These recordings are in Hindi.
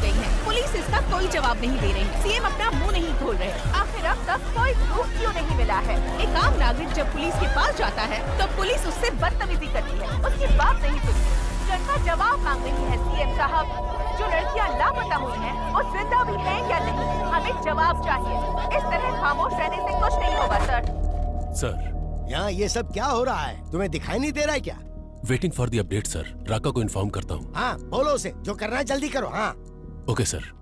गई हैं। पुलिस इसका कोई जवाब नहीं दे रही। सीएम अपना मुंह नहीं खोल रहे। आखिर अब तक कोई प्रूफ क्यों नहीं मिला है? एक आम नागरिक जब पुलिस के पास जाता है तो पुलिस उससे बदतमीजी करती है, उसकी बात नहीं सुनती। जनता जवाब मांग रही है। सीएम साहब, जो लड़कियां लापता हुई हैं, वो जिंदा भी हैं या नहीं? हमें जवाब चाहिए। इस तरह खामोश रहने से कुछ नहीं होगा सर। यहाँ ये सब क्या हो रहा है? तुम्हें दिखाई नहीं दे रहा है क्या? Waiting for the update sir. Raka को इन्फॉर्म करता हूँ। हाँ, बोलो उसे जो करना है जल्दी करो। हाँ ओके सर।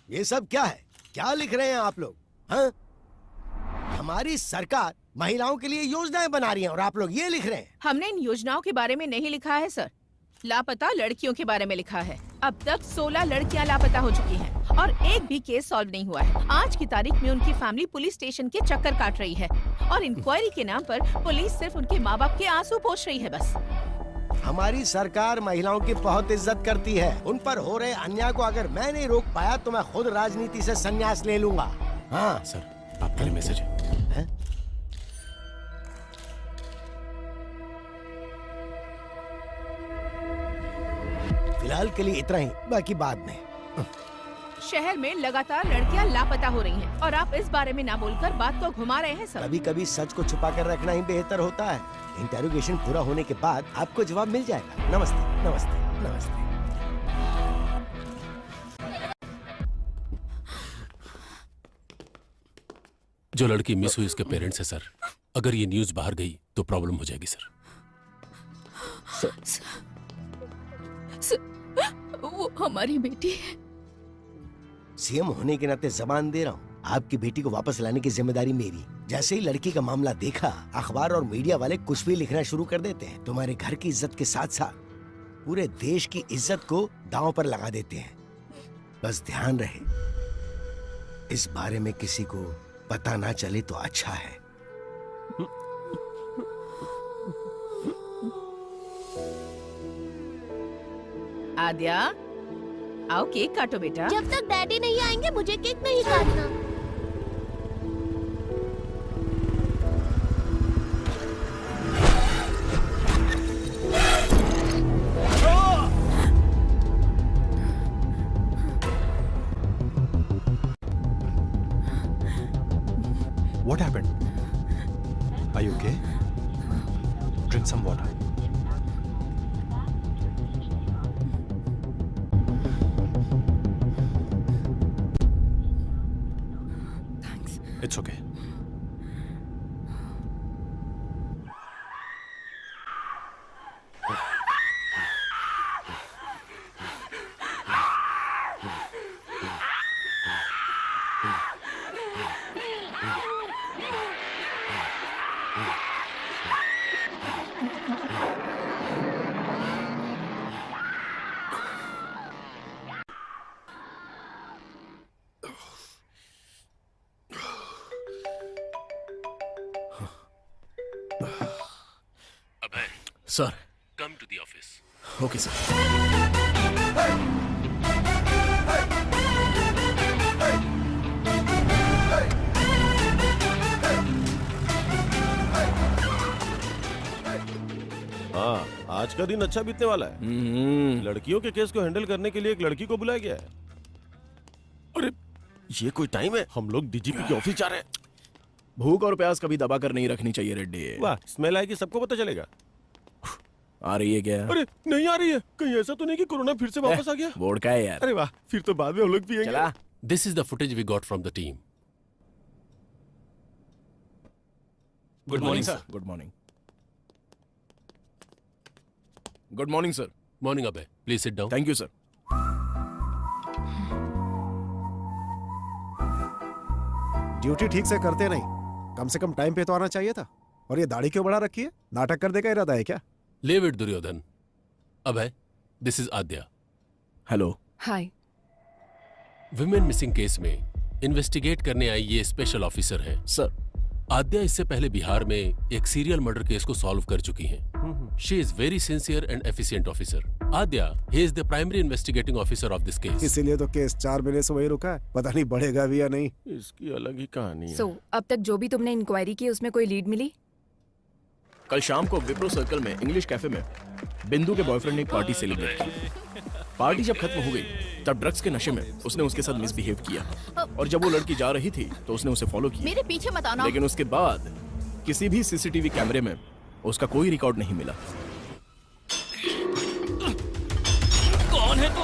ये सब क्या है? क्या लिख रहे हैं आप लोग? हाँ? हमारी सरकार महिलाओं के लिए योजनाएं बना रही है और आप लोग ये लिख रहे हैं? हमने इन योजनाओं के बारे में नहीं लिखा है सर। लापता लड़कियों के बारे में लिखा है। अब तक 16 लड़कियां लापता हो चुकी हैं और एक भी केस सॉल्व नहीं हुआ है। आज की तारीख में उनकी फैमिली पुलिस स्टेशन के चक्कर काट रही है और इंक्वायरी के नाम पर पुलिस सिर्फ उनके माँ बाप के आंसू पोंछ रही है बस। हमारी सरकार महिलाओं की बहुत इज्जत करती है। उन पर हो रहे अन्याय को अगर मैं नहीं रोक पाया तो मैं खुद राजनीति से संन्यास ले लूंगा। हाँ सर, आपके लिए मैसेज है। फिलहाल के लिए इतना ही, बाकी बाद में। शहर में लगातार लड़कियां लापता हो रही हैं और आप इस बारे में ना बोलकर बात को घुमा रहे हैं सर। कभी कभी सच को छुपा कर रखना ही बेहतर होता है। इंटेरोगेशन पूरा होने के बाद आपको जवाब मिल जाएगा। नमस्ते नमस्ते नमस्ते। जो लड़की मिस हुई उसके पेरेंट्स है सर। अगर ये न्यूज़ बाहर गई तो प्रॉब्लम हो जाएगी सर। वो हमारी बेटी है। सीएम होने के नाते जबान दे रहा हूँ, आपकी बेटी को वापस लाने की जिम्मेदारी मेरी। जैसे ही लड़की का मामला देखा, अखबार और मीडिया वाले कुछ भी लिखना शुरू कर देते हैं। तुम्हारे घर की इज्जत के साथ साथ पूरे देश की इज्जत को दांव पर लगा देते हैं। बस ध्यान रहे, इस बारे में किसी को पता ना चले तो अच्छा है। आद्या, आओ केक काटो बेटा। जब तक डैडी नहीं आएंगे मुझे केक नहीं काटना। What happened? Are you okay? Drink some water. Thanks. It's okay. Sir come to the office. Okay sir. हाँ, आज का दिन अच्छा बीतने वाला है। लड़कियों के केस को हैंडल करने के लिए एक लड़की को बुलाया गया है। अरे ये कोई टाइम है? हम लोग डीजीपी के ऑफिस जा रहे हैं। भूख और प्यास कभी दबा कर नहीं रखनी चाहिए रेड्डी। वाह, स्मेल आएगी, सबको पता चलेगा। आ रही है क्या? अरे नहीं आ रही है। कहीं ऐसा तो नहीं कि कोरोना फिर से वापस आ गया? बोर्ड का है यार। अरे वाह, फिर तो बाद में हम लोग पिएंगे। चला। This is the footage we got from the team. Good morning sir. Good morning. Good morning sir. Morning अबे, please sit down. Thank you sir. Duty ठीक से करते नहीं, कम से कम टाइम पे तो आना चाहिए था। और ये दाढ़ी क्यों बढ़ा रखी है? नाटक करने का इरादा है क्या? Leave it Duryodhan. अबे, this is Aadya. Hello. Hi. Women missing case में इन्वेस्टिगेट करने आई ये स्पेशल ऑफिसर हैं। सर, आद्या इससे पहले बिहार में एक सीरियल मर्डर केस को सॉल्व कर चुकी हैं। She is very sincere and efficient officer. Aadya, he is the primary investigating officer of this case. इसीलिए तो केस 4 महीने से वही रुका है, पता नहीं बढ़ेगा भी या नहीं। इसकी अलग ही कहानी है। सो अब तक जो भी तुमने इंक्वायरी की उसमें कोई लीड मिली? कल शाम को विप्रो सर्कल में इंग्लिश कैफे में बिंदु के बॉयफ्रेंड ने एक पार्टी सेलिब्रेट की। पार्टी जब खत्म हो गई तब ड्रग्स के नशे में उसने उसके साथ मिसबिहेव किया और जब वो लड़की जा रही थी तो उसने उसे फॉलो किया। मेरे पीछे मत आना। लेकिन उसके बाद किसी भी सीसीटीवी कैमरे में उसका कोई रिकॉर्ड नहीं मिला। कौन है तू?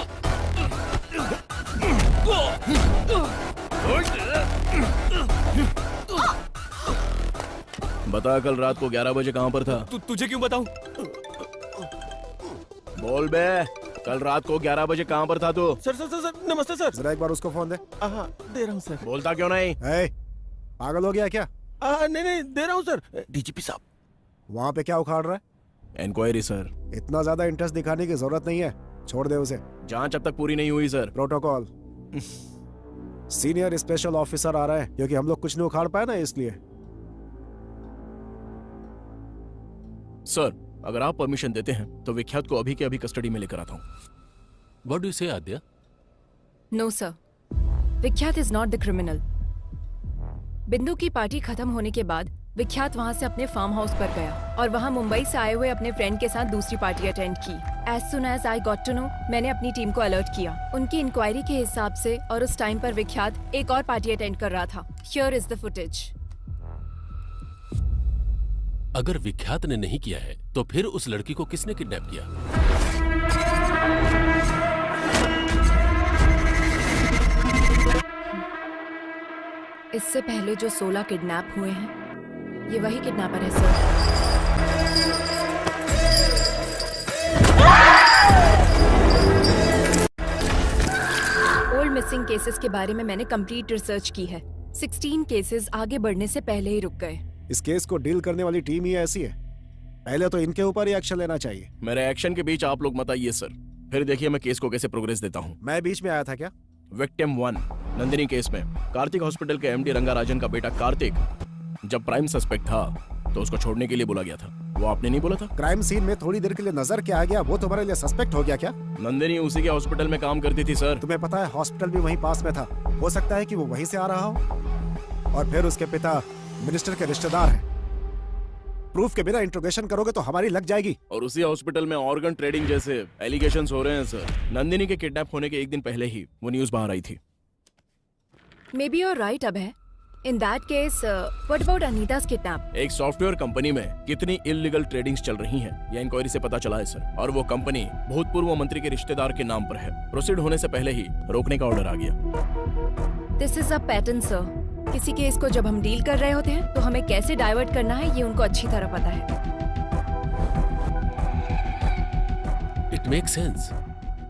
बता, कल रात को 11 बजे कहां पर था? तुझे क्यों बताऊं? बोल बे, कल रात को 11 बजे कहां पर था तू? सर सर सर सर, नमस्ते सर। जरा एक बार उसको फोन दे। हाँ, दे रहा हूँ सर। बोलता क्यों नहीं? ए, पागल हो गया क्या? नहीं नहीं, दे रहा हूँ सर। डीजीपी साहब। वहाँ पे क्या उखाड़ रहा है? Inquiry sir. इतना ज्यादा इंटरेस्ट दिखाने की जरूरत नहीं है, छोड़ दे उसे। जांच अब तक पूरी नहीं हुई sir. Protocol. Senior special officer आ रहा है, क्योंकि हम लोग कुछ नहीं उखाड़ पाए ना, इसलिए। सर, अगर आप परमिशन देते हैं तो विख्यात को अभी के अभी कस्टडी में लेकर आता हूँ। व्हाट डू यू से आद्या? नो सर, विख्यात इज नॉट द क्रिमिनल। बिंदु की पार्टी खत्म होने के बाद विख्यात वहां से अपने फार्म हाउस पर गया और वहां मुंबई से आए हुए अपने फ्रेंड के साथ दूसरी पार्टी अटेंड की। As soon as I got to know, मैंने अपनी टीम को अलर्ट किया। उनकी इंक्वायरी के हिसाब से और उस टाइम पर विख्यात एक और पार्टी अटेंड कर रहा था। Here is the footage. अगर विख्यात ने नहीं किया है तो फिर उस लड़की को किसने किडनैप किया? इससे पहले जो 16 किडनैप हुए हैं, ये वही किडनैपर है सर। ओल्ड मिसिंग केसेस के बारे में मैंने कंप्लीट रिसर्च की है। 16 केसेस आगे बढ़ने से पहले ही रुक गए। इस केस को डील करने वाली टीम ही ऐसी है, पहले तो इनके ऊपर ही एक्शन लेना चाहिए। मेरे एक्शन के बीच आप लोग मत आइए सर, फिर देखिए मैं केस को कैसे प्रोग्रेस देता हूँ। मैं बीच में आया था क्या? विक्टिम 1 नंदिनी केस में कार्तिक हॉस्पिटल के एमडी रंगाराजन का बेटा कार्तिक जब प्राइम सस्पेक्ट था तो उसको छोड़ने के लिए बोला गया था। वो आपने नहीं बोला था? क्राइम सीन में थोड़ी देर के लिए नजर क्या आ गया, वो तुम्हारे लिए सस्पेक्ट हो गया क्या? नंदिनी उसी के हॉस्पिटल में काम करती थी सर। तुम्हें पता है हॉस्पिटल भी वहीं पास में था, हो सकता है कि वो वहीं से आ रहा हो। और फिर उसके पिता मिनिस्टर के रिश्तेदार हैं। प्रूफ के बिना इंट्रोगेशन करोगे तो हमारी लग जाएगी। और उसी हॉस्पिटल में ऑर्गन ट्रेडिंग जैसे एलिगेशंस हो रहे हैं सर। नंदिनी के किडनैप होने के एक दिन पहले ही वो न्यूज बाहर आई थी। Maybe you're right Abhay. In that case what about Anita's kidnap? एक सॉफ्टवेयर कंपनी में कितनी इल्लीगल ट्रेडिंग्स चल रही हैं, यह इंक्वायरी से पता चला है सर। और वो कंपनी भूतपूर्व मंत्री के रिश्तेदार के नाम पर है। प्रोसीड होने से पहले ही रोकने का ऑर्डर आ गया। This is a pattern sir. किसी केस को जब हम डील कर रहे होते हैं तो हमें कैसे डाइवर्ट करना है ये उनको अच्छी तरह पता है। It make sense.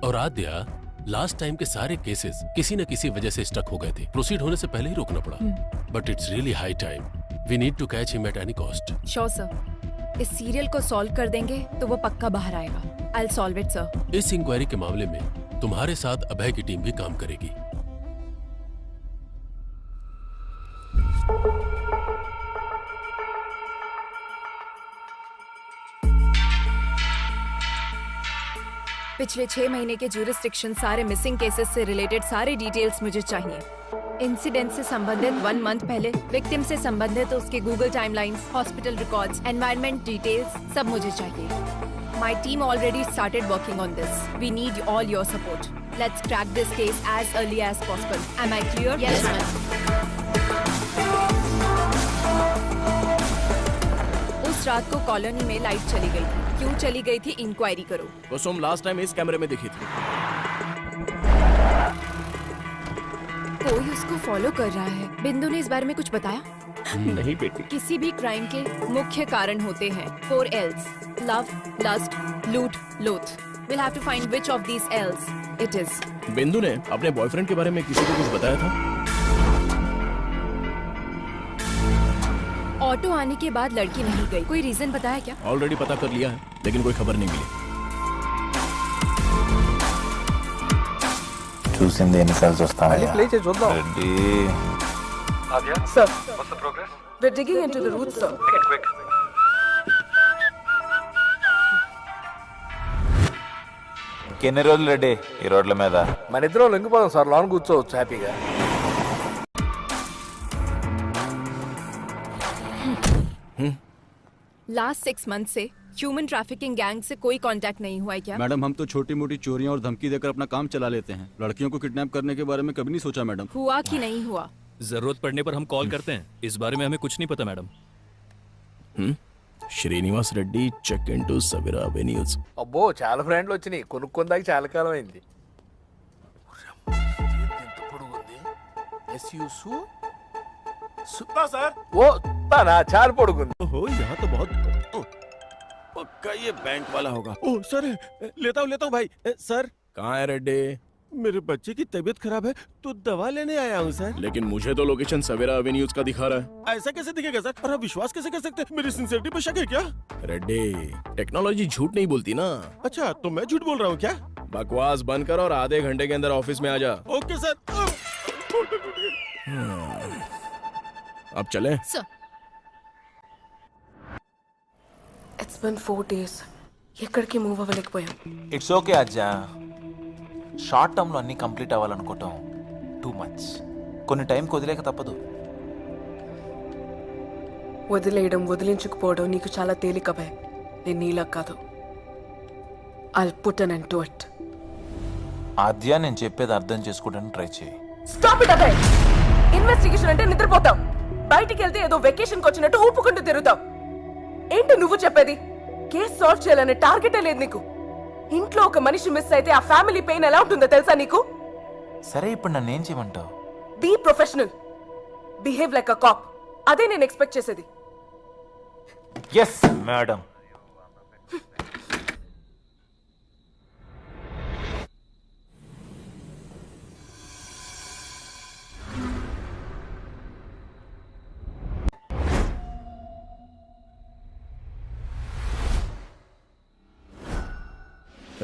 और आद्या, लास्ट टाइम के सारे केसेस किसी न किसी वजह से स्टक हो गए थे। प्रोसीड होने से पहले ही रोकना पड़ा। But it's really high time. We need to catch him at any cost. Sure sir. इस सीरियल को सॉल्व कर देंगे तो वो पक्का बाहर आएगा। I will solve it sir. इस इंक्वायरी के मामले में तुम्हारे साथ अभय की टीम भी काम करेगी। पिछले 6 महीने के ज्यूरिस्डिक्शन, सारे मिसिंग केसेस से रिलेटेड सारे डिटेल्स मुझे चाहिए। इंसिडेंट से संबंधित 1 मंथ पहले, विक्टिम से संबंधित उसके Google timelines, hospital records, environment details सब मुझे चाहिए। My team already started working on this. We need all your support. Let's crack this case as early as possible. Am I clear? Yes ma'am. उस रात को कॉलोनी में लाइट चली गई थी। क्यों चली गई थी, इंक्वायरी करो। कुसुम लास्ट टाइम इस कैमरे में दिखी थी। कोई उसको फॉलो कर रहा है। बिंदु ने इस बारे में कुछ बताया? नहीं बेटी। किसी भी क्राइम के मुख्य कारण होते हैं 4 L's: लव, लस्ट, लूट, लोथ। We'll have to find which of these L's it is. बिंदु ने अपने बॉयफ्रेंड के बारे में किसी को कुछ बताया था? ऑटो आने के बाद लड़की नहीं गई। कोई रीजन बताया क्या? ऑलरेडी पता कर लिया है, लेकिन कोई खबर नहीं मिली। చూసింది ఎన్నిసార్లు చూస్తాను ప్లే చేసి చూద్దాం. Reddy Sir, what's the progress? We're digging into the roots, sir. quick. ఎన్ని రోజులు రెడ్డి ఈ రోడ్ల మీద? మన ఇద్దరం లొంగిపోదాం సార్, లాన్ కూర్చోవచ్చు హ్యాపీగా. लास्ट 6 मंथ से ह्यूमन ट्रैफिकिंग गैंग से कोई कांटेक्ट नहीं हुआ है क्या? मैडम हम तो छोटी मोटी चोरियां और धमकी देकर अपना काम चला लेते हैं। लड़कियों को किडनैप करने के बारे में कभी नहीं सोचा मैडम। हुआ कि नहीं हुआ? जरूरत पड़ने पर हम कॉल करते हैं। इस बारे में हमें कुछ नहीं पता madam. Srinivas Reddy check into Savira avenues. అబ్బో చాలా ఫ్రెండ్లు వచ్చినాయి, కొనుక్కుందాక చాలా కాలం అయింది. ఓ తానా చాలా పొడుగుంది. ओहो यहाँ तो बहुत पक्का ये बैंक वाला होगा। ओह सर, लेता हूँ भाई। सर कहाँ है रेड्डी? मेरे बच्चे की तबीयत खराब है तो दवा लेने आया हूँ सर। लेकिन मुझे तो लोकेशन सवेरा एवेन्यूज का दिखा रहा है। ऐसा कैसे दिखेगा सर? और आप विश्वास कैसे कर सकते हैं? मेरी सिंसियरिटी पे शक है क्या? रेड्डी, टेक्नोलॉजी झूठ नहीं बोलती ना। अच्छा तो मैं झूठ बोल रहा हूँ क्या? बकवास बंद कर और आधे घंटे के अंदर ऑफिस में आ जा। Okay sir. अब चलें? Sir. It's been 4 days. ఎక్కడికి మూవ్ అవ్వలేకపోయాం. ఇట్స్ ఓకే అజ్జా. షార్ట్ టర్మ్ లో అన్ని కంప్లీట్ అవ్వాలనుకోవటం టూ మచ్. కొన్ని టైం వదిలేక తప్పదు. వదిలేయడం, వదిలించుకుపోవడం నీకు చాలా తేలిక భయ. నేను నీలా కాదు. I'll put an end to it. ఆద్య నేను చెప్పేది అర్థం చేసుకోవడానికి ట్రై చేయి. Stop it Abhay. ఇన్వెస్టిగేషన్ అంటే నిద్రపోతాం. బయటికి వెళ్తే ఏదో వెకేషన్కి వచ్చినట్టు ఊపుకుంటూ తిరుగుతాం. ఏంటి నువ్వు చెప్పేది? కేసు సాల్వ్ చేయాలనే టార్గెటే లేదు నీకు. ఇంట్లో ఒక మనిషి మిస్ అయితే ఆ ఫ్యామిలీ పెయిన్ ఎలా ఉంటుందో తెలుసా నీకు? సరే ఇప్పుడు నన్ను ఏం చేయమంటావు? Be professional, behave like a cop. అదే నేను ఎక్స్పెక్ట్ చేసేది. Yes madam.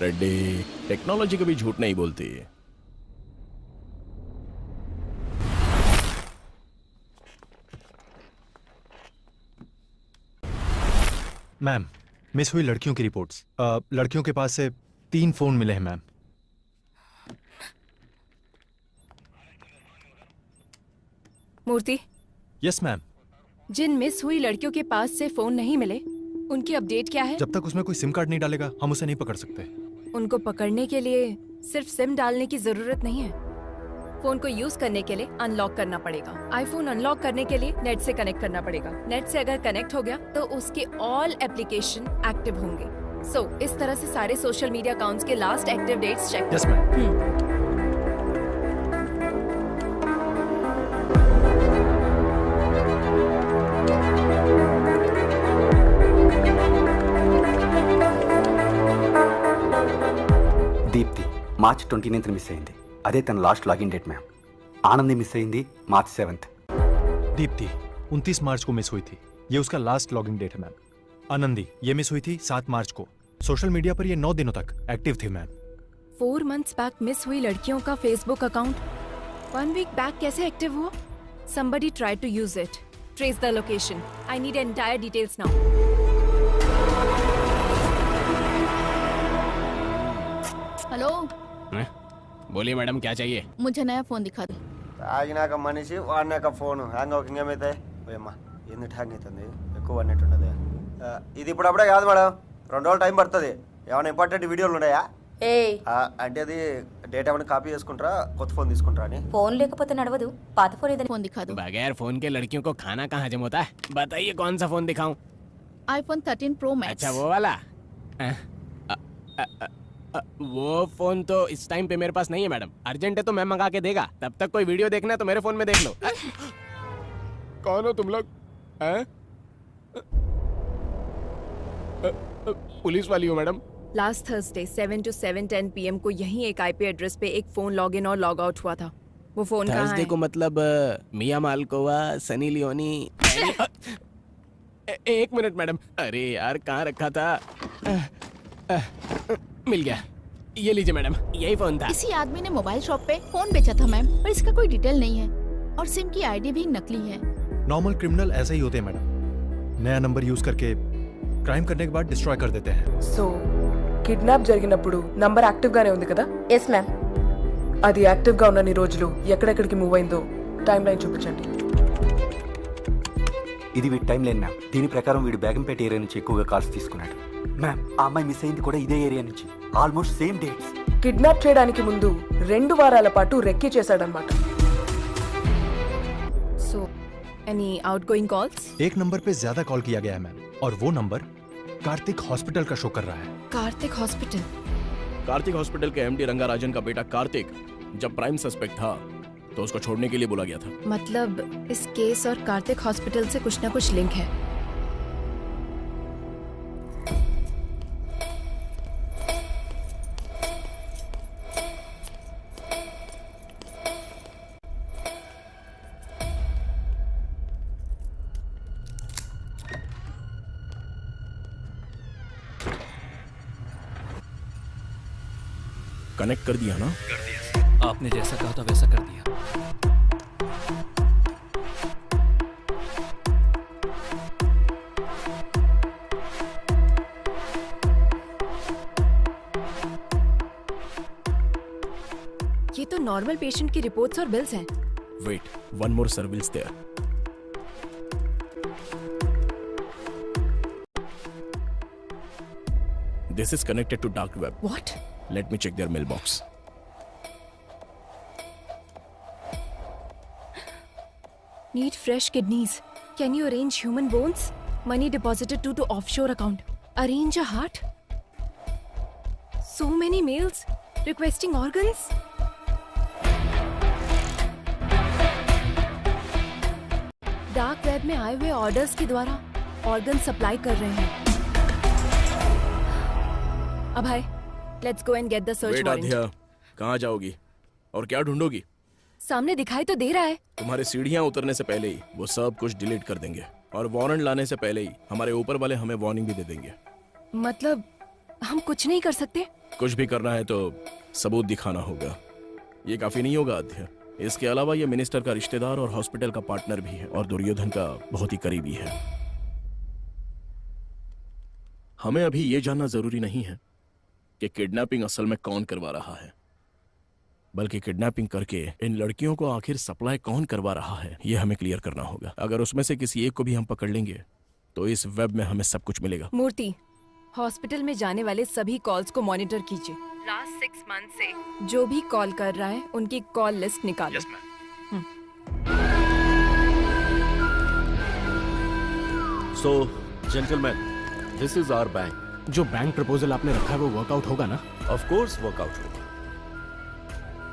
रेड्डी, टेक्नोलॉजी कभी झूठ नहीं बोलती। मैम, मिस हुई लड़कियों की रिपोर्ट्स। लड़कियों के पास से 3 फोन मिले हैं मैम। मूर्ति, यस मैम। जिन मिस हुई लड़कियों के पास से फोन नहीं मिले, उनकी अपडेट क्या है? जब तक उसमें कोई सिम कार्ड नहीं डालेगा हम उसे नहीं पकड़ सकते। उनको पकड़ने के लिए सिर्फ सिम डालने की जरूरत नहीं है। फोन को यूज करने के लिए अनलॉक करना पड़ेगा। आईफोन अनलॉक करने के लिए नेट से कनेक्ट करना पड़ेगा। नेट से अगर कनेक्ट हो गया तो उसके ऑल एप्लीकेशन एक्टिव होंगे। सो इस तरह से सारे सोशल मीडिया अकाउंट्स के last active dates check. Yes ma'am. Deepthi March 29th miss అయింది. అదే తన last login date ma'am. Anandi miss అయింది మార్చ్ 7th. दीप्ति 29 मार्च को मिस हुई थी, ये उसका लास्ट लॉगिन डेट है मैम. आनंदी ये मिस हुई थी 7 मार्च को. सोशल मीडिया पर ये 9 दिनों तक एक्टिव थी मैम. 4 months बैक मिस हुई लड़कियों का फेसबुक अकाउंट 1 week बैक कैसे एक्टिव हुआ? Somebody tried to use it. Trace the location. I need entire details now. बोलिए मैडम, क्या चाहिए? मुझे नया फोन दिखा दो। తాగినాక మనిషి వాడినాక ఫోను హ్యాంగ్ అవ్వక ఇంకేమైతే పోయమ్మా ఎందుకు హ్యాంగ్ అవుతుంది ఎక్కువ అన్నట్టున్నది ఇది ఇప్పుడు అప్పుడే కాదు మేడం 2 రోజులు టైం పడుతుంది ఏమైనా ఇంపార్టెంట్ వీడియోలు ఉన్నాయా అంటే అది డేటా ఏమైనా కాపీ చేసుకుంటారా కొత్త ఫోన్ తీసుకుంటారా అని फोन లేకపోతే నడవదు పాత फोन ఏదైనా फोन दिखा दो। बगैर फोन के लड़कियों को खाना कहाँ हजम होता है? बताइए कौन सा फोन दिखाऊं? IPhone 13 pro max. अच्छा वो वाला? वो फोन तो इस टाइम पे मेरे पास नहीं है मैडम। अर्जेंट है तो मैं मंगा के देगा। तब तक कोई वीडियो देखना है तो मेरे फोन में देख लो। कौन हो तुम लोग? पुलिस वाली हो madam? Last Thursday 7 to 7:10 PM को यही एक IP एड्रेस पे एक फोन लॉग इन और लॉग आउट हुआ था। वो फोन कहाँ थर्सडे है? को मतलब मिया मालकोवा, सनी लियोनी। एक मिनट मैडम, अरे यार कहाँ रखा था? मिल गया, ये लीजिए मैडम, यही फोन था। इसी आदमी ने मोबाइल शॉप पे फोन बेचा था मैम, पर इसका कोई डिटेल नहीं है और सिम की आईडी भी नकली है। नॉर्मल क्रिमिनल ऐसे ही होते हैं मैडम, नया नंबर यूज करके क्राइम करने के बाद डिस्ट्रॉय कर देते हैं। సో కిడ్నాప్ జరిగినప్పుడు నంబర్ యాక్టివ్ గానే ఉంది కదా? Yes ma'am. అది యాక్టివ్ గా ఉన్న రోజులు ఎక్కడెక్కడికి మూవ్ అయిందో టైం లైన్ చూపించండి। ఇది వీడి టైం లైన్ మ్యామ్। దీని ప్రకారం వీడు బేగంపేట ఏరియా నుంచి ఎక్కువగా కాల్స్ తీసుకున్నాడు మ్యామ్। ఆ అమ్మాయి మిస్ అయింది కూడా ఇదే ఏరియా నుంచి, ఆల్మోస్ట్ సేమ్ డేట్స్। కిడ్నాప్ చేయడానికి ముందు 2 వారాల పాటు రెక్కీ చేశాడన్నమాట। So, any outgoing calls? एक नंबर पे ज्यादा कॉल किया गया है मैम, और वो नंबर कार्तिक हॉस्पिटल का शो कर रहा है। कार्तिक हॉस्पिटल? कार्तिक हॉस्पिटल के MD रंगाराजन का बेटा कार्तिक जब प्राइम सस्पेक्ट था तो उसको छोड़ने के लिए बोला गया था। मतलब इस केस और कार्तिक हॉस्पिटल से कुछ ना कुछ लिंक है। कनेक्ट कर दिया ना? कर दिया। आपने जैसा कहा था वैसा कर दिया। ये तो नॉर्मल पेशेंट की रिपोर्ट्स और बिल्स हैं। Wait, one more surveillance there. This is connected to dark web. What? Let me check their mailbox. Need fresh kidneys. Can you arrange human bones? Money deposited to offshore account. Arrange a heart? So many mails requesting organs. Dark web में आए हुए ऑर्डर्स के द्वारा ऑर्गन सप्लाई कर रहे हैं। Abhay, let's go and get the search wait warrant. Aadhya, कहाँ जाओगी और क्या ढूंढोगी? सामने दिखाई तो दे रहा है। तुम्हारे सीढ़ियाँ उतरने से पहले ही वो सब कुछ डिलीट कर देंगे और वारंट लाने से पहले ही हमारे ऊपर वाले हमें वार्निंग भी दे देंगे। मतलब हम कुछ नहीं कर सकते? कुछ भी करना है तो सबूत दिखाना होगा। ये काफी नहीं होगा आध्या। इसके अलावा ये मिनिस्टर का रिश्तेदार और हॉस्पिटल का पार्टनर भी है और दुर्योधन का बहुत ही करीबी है। हमें अभी ये जानना जरूरी नहीं है कि किडनैपिंग असल में कौन करवा रहा है, बल्कि किडनैपिंग करके इन लड़कियों को आखिर सप्लाई कौन करवा रहा है ये हमें क्लियर करना होगा। अगर उसमें से किसी एक को भी हम पकड़ लेंगे तो इस वेब में हमें सब कुछ मिलेगा। मूर्ति, हॉस्पिटल में जाने वाले सभी कॉल्स को मॉनिटर कीजिए। लास्ट 6 मंथ से जो भी कॉल कर रहा है उनकी कॉल लिस्ट निकालो। So gentleman, this is our bank. जो बैंक प्रपोजल आपने रखा है वो वर्कआउट होगा ना? ऑफ कोर्स वर्कआउट होगा।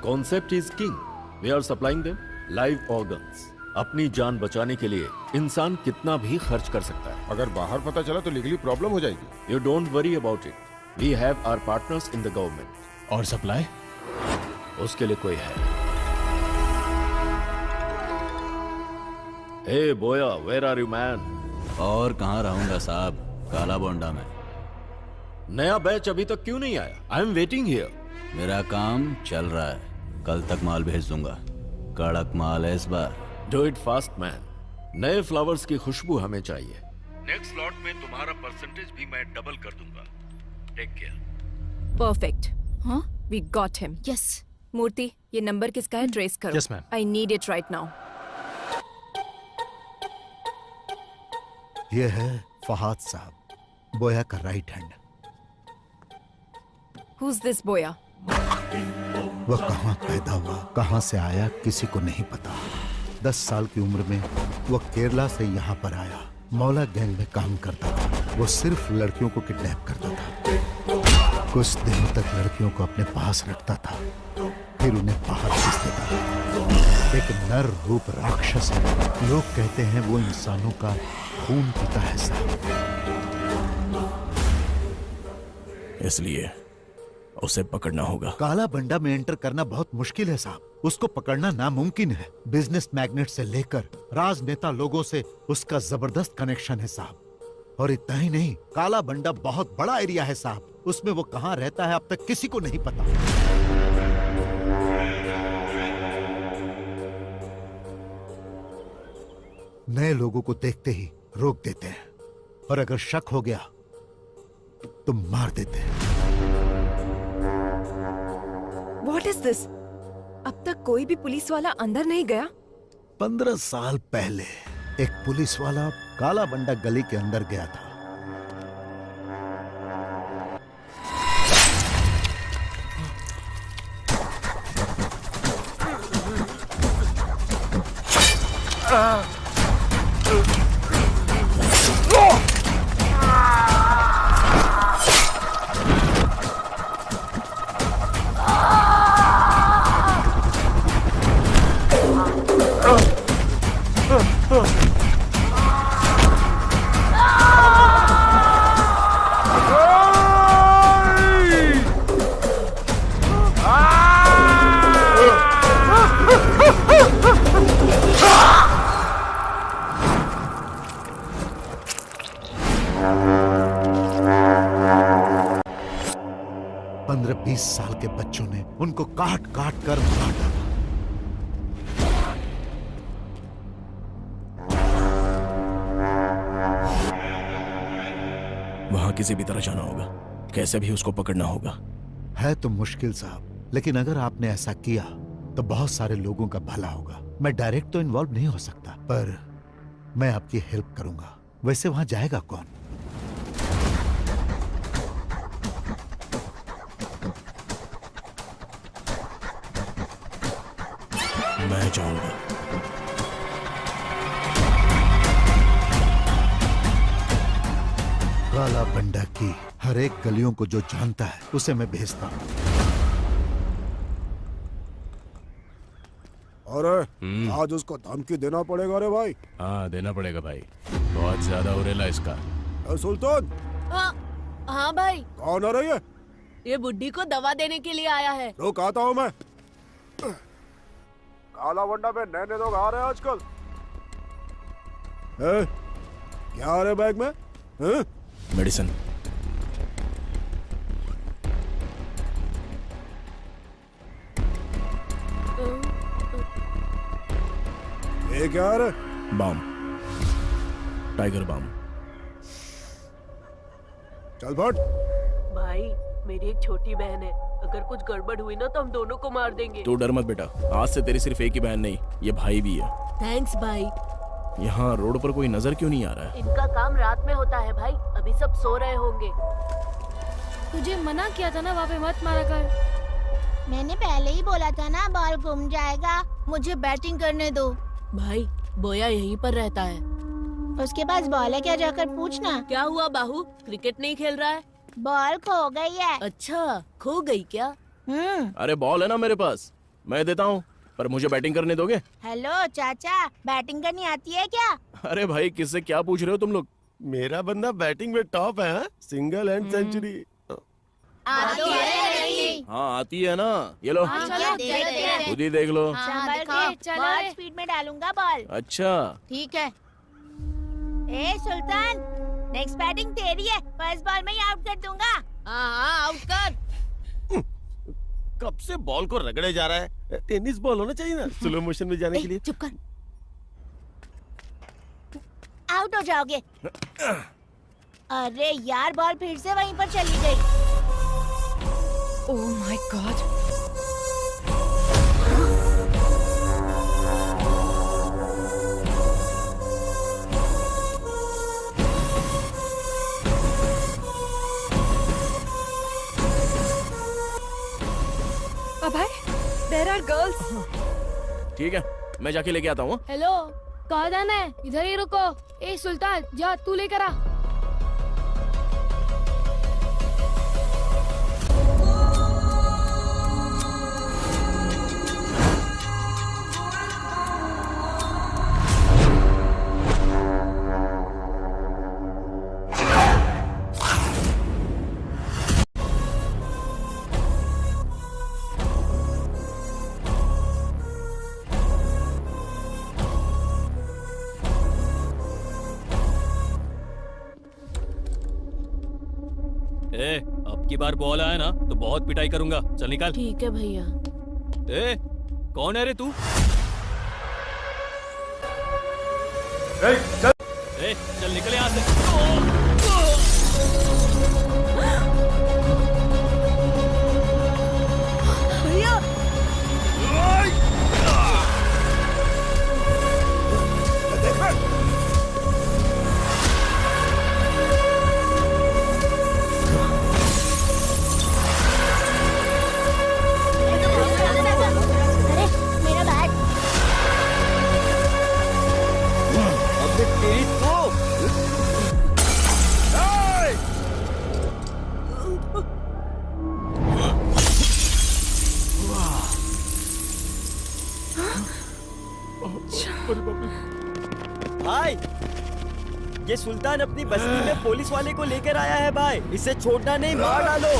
Concept is king. We are supplying them live organs. अपनी जान बचाने के लिए इंसान कितना भी खर्च कर सकता है। अगर बाहर पता चला तो लीगली प्रॉब्लम हो जाएगी। You don't worry about it. We have our partners in the government. और सप्लाई? उसके लिए कोई है। हे बोया, वेयर आर यू मैन? और कहाँ रहूंगा साहब, काला बोंडा में। नया बैच अभी तक क्यों नहीं आया? I am waiting here. मेरा काम चल रहा है, कल तक माल भेज दूंगा। कड़क माल है इस बार। Do it fast man. नए फ्लावर्स की खुशबू हमें चाहिए। नेक्स्ट स्लॉट में तुम्हारा परसेंटेज भी मैं डबल कर दूंगा। Take care. परफेक्ट। हाँ, we got him. Yes. Murthy, ये नंबर किसका है? ट्रेस करो। Yes, ma'am. I need it right now. ये है फहाद साहब, बोया का राइट हैंड। Who's this बोया? वह कहाँ पैदा हुआ, कहाँ से आया, किसी को नहीं पता। 10 साल की उम्र में वह केरला से यहाँ पर आया। मौला गैंग में काम करता था। वो सिर्फ लड़कियों को किडनैप करता था। कुछ दिनों तक लड़कियों को अपने पास रखता था, फिर उन्हें बाहर भेज देता था। एक नर रूप राक्षस है। लोग कहते हैं वो इंसानों का खून पीता है साहब। इसलिए उसे पकड़ना होगा। काला बंडा में एंटर करना बहुत मुश्किल है साहब। उसको पकड़ना नामुमकिन है। बिजनेस मैग्नेट से लेकर राजनेता लोगों से उसका जबरदस्त कनेक्शन है साहब। और इतना ही नहीं, काला बंडा बहुत बड़ा एरिया है साहब। उसमें वो कहाँ रहता है अब तक किसी को नहीं पता। नए लोगों को देखते ही रोक देते हैं, और अगर शक हो गया तो मार देते हैं। What is this? अब तक कोई भी पुलिस वाला अंदर नहीं गया? 15 साल पहले एक पुलिस वाला काला बंडा गली के अंदर गया था। साल के बच्चों ने उनको काट काट कर मार डाला। वहां किसी भी तरह जाना होगा, कैसे भी उसको पकड़ना होगा। है तो मुश्किल साहब, लेकिन अगर आपने ऐसा किया तो बहुत सारे लोगों का भला होगा। मैं डायरेक्ट तो इन्वॉल्व नहीं हो सकता, पर मैं आपकी हेल्प करूंगा। वैसे वहां जाएगा कौन? मैं जाऊंगा। काला बंडा की हर एक गलियों को जो जानता है उसे मैं भेजता हूं। अरे आज उसको धमकी देना पड़ेगा रे भाई। हाँ देना पड़ेगा भाई, बहुत ज्यादा उरेला इसका। सुल्तान। हाँ भाई। कौन आ रही है? ये बुड्ढी को दवा देने के लिए आया है। रुक आता हूँ मैं। काला बंडा में नए लोग आ रहे हैं आजकल। क्या आ रहे बैग में? मेडिसिन। ये क्या आ रहा है? Balm, Tiger Balm. चल फट। भाई मेरी एक छोटी बहन है, अगर कुछ गड़बड़ हुई ना तो हम दोनों को मार देंगे। तू डर मत बेटा, आज से तेरी सिर्फ एक ही बहन नहीं, ये भाई भी है। थैंक्स भाई। यहाँ रोड पर कोई नजर क्यों नहीं आ रहा है? इनका काम रात में होता है भाई, अभी सब सो रहे होंगे। तुझे मना किया था ना वहाँ पे मत मारा कर। मैंने पहले ही बोला था ना बॉल घूम जाएगा। मुझे बैटिंग करने दो। भाई बोया यहीं पर रहता है। उसके पास बॉल है क्या, जाकर पूछना। क्या हुआ बाहू, क्रिकेट नहीं खेल रहा है? बॉल खो गई है। अच्छा खो गई क्या? अरे बॉल है ना मेरे पास, मैं देता हूँ, पर मुझे बैटिंग करने दोगे? हेलो चाचा, बैटिंग करनी आती है क्या? अरे भाई किससे क्या पूछ रहे हो तुम लोग? मेरा बंदा बैटिंग में टॉप है, सिंगल एंड सेंचुरी। आती है? हाँ आती है ना, ये लो खुद ही देख लो। बहुत स्पीड में डालूंगा बॉल। अच्छा ठीक है। ए सुल्तान, नेक्स्ट बैटिंग तेरी है, फर्स्ट बॉल में ही आउट कर दूंगा। हाँ आउट कर। कब से बॉल को रगड़े जा रहा है, टेनिस बॉल होना चाहिए ना स्लो मोशन में जाने के लिए। चुप कर, आउट हो जाओगे। अरे यार बॉल फिर से वहीं पर चली गई। Oh my god. Abhay, there are girls. ठीक है, मैं जाके लेके आता हूँ। हेलो, कहाँ जाना है? इधर ही रुको। ए सुल्तान, जा तू लेकर आ। अब की बार बॉल आया ना तो बहुत पिटाई करूंगा। चल निकाल। ठीक है भैया। ए, कौन है रे तू? चल निकल यहाँ से। भैया भाई, ये सुल्तान अपनी बस्ती में पुलिस वाले को लेकर आया है भाई। इसे छोड़ना नहीं, मार डालो।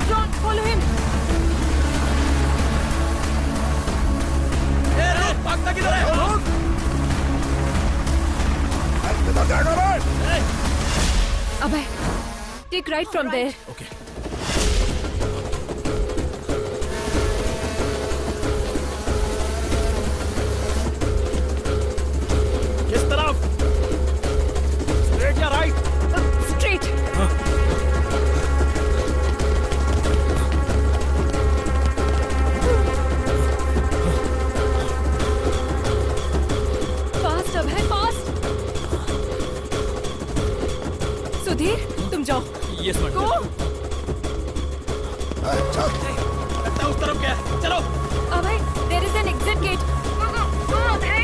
Don't follow him. भागता किधर है? Abhay, take right from there. Okay. किस तरफ? स्ट्रेट या right? Straight. Fast Abhay, fast. Sudhir, तुम जाओ। Yes madam. गो। लगता उस तरफ क्या है? चलो। Abhay, there is an exit gate. Go Abhay.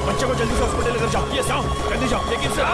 बच्चे को जल्दी से हॉस्पिटल लेकर जाओ। ये जाओ, जल्दी जाओ। लेकिन सर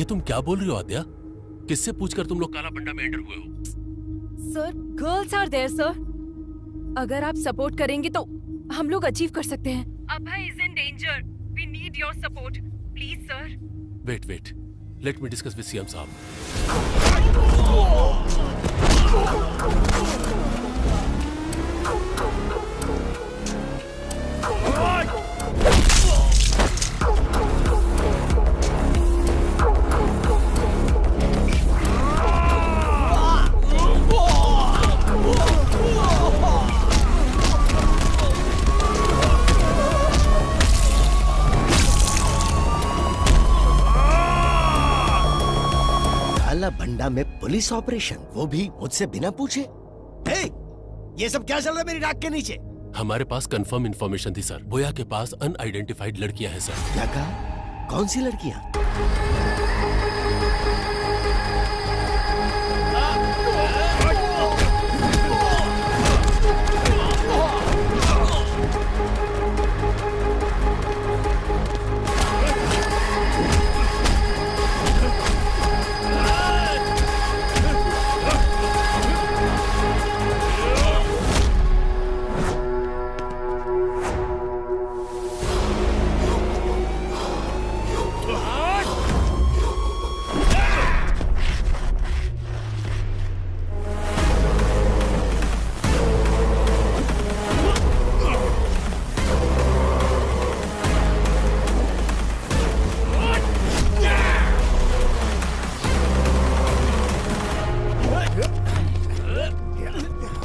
तुम क्या बोल रही हो आद्या? किससे पूछकर तुम लोग काला बंडा में एंटर हुए हो? Sir, girls are there sir. अगर आप सपोर्ट करेंगे तो हम लोग अचीव कर सकते हैं। Abhay is in danger. We need your support please sir. Wait, let me discuss with CM साहब। काला भंडा में पुलिस ऑपरेशन, वो भी मुझसे बिना पूछे। हे, ये सब क्या चल रहा है मेरी नाक के नीचे? हमारे पास कंफर्म इंफॉर्मेशन थी सर। बोया के पास अनआइडेंटिफाइड लड़कियां हैं सर। क्या कहा? कौन सी लड़कियां?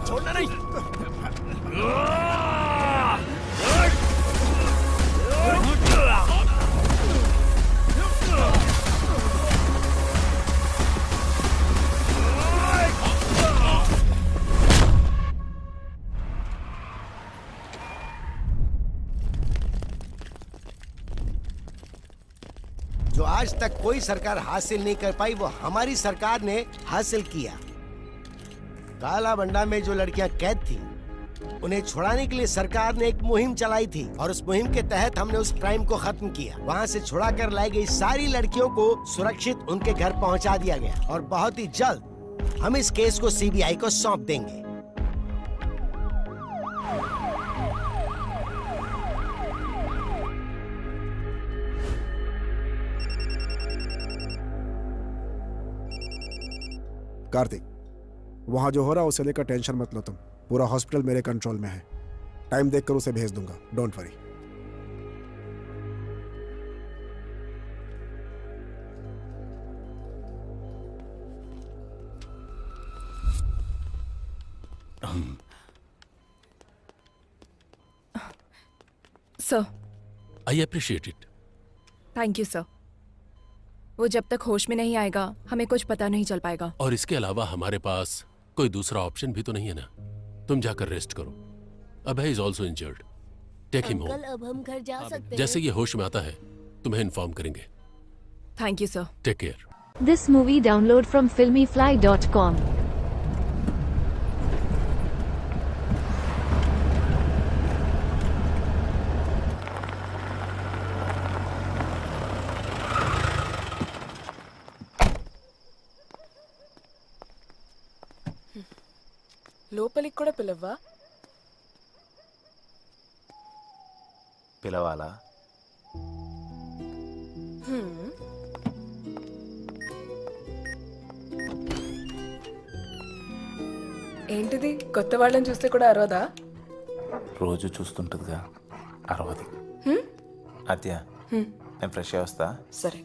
छोड़ना नहीं। जो आज तक कोई सरकार हासिल नहीं कर पाई, वो हमारी सरकार ने हासिल किया। काला बंडा में जो लड़कियां कैद थी, उन्हें छुड़ाने के लिए सरकार ने एक मुहिम चलाई थी और उस मुहिम के तहत हमने उस क्राइम को खत्म किया। वहां से छुड़ाकर लाई गई सारी लड़कियों को सुरक्षित उनके घर पहुंचा दिया गया और बहुत ही जल्द हम इस केस को सीबीआई को सौंप देंगे। कार्तिक, वहां जो हो रहा है उसे लेकर टेंशन मत लो तुम। पूरा हॉस्पिटल मेरे कंट्रोल में है। टाइम देखकर उसे भेज दूंगा, don't worry. Sir, I appreciate it. Thank you sir. वो जब तक होश में नहीं आएगा हमें कुछ पता नहीं चल पाएगा। और इसके अलावा हमारे पास कोई दूसरा ऑप्शन भी तो नहीं है ना। तुम जाकर रेस्ट करो। Abhay is also injured. Take him home. अब हम घर जा सकते हैं। जैसे ये होश में आता है तुम्हें इन्फॉर्म करेंगे। Thank you sir. Take care. This movie download from filmyfly.com. లోపలికి కూడా పిలవ్వా? పిలవాలా? ఏంటిది, కొత్త వాళ్ళని చూస్తే కూడా అరవదా? రోజు చూస్తుంటుందిగా, అరవదు. అత్య, నేను ఫ్రెష్ అయ్యి వస్తా. సరే.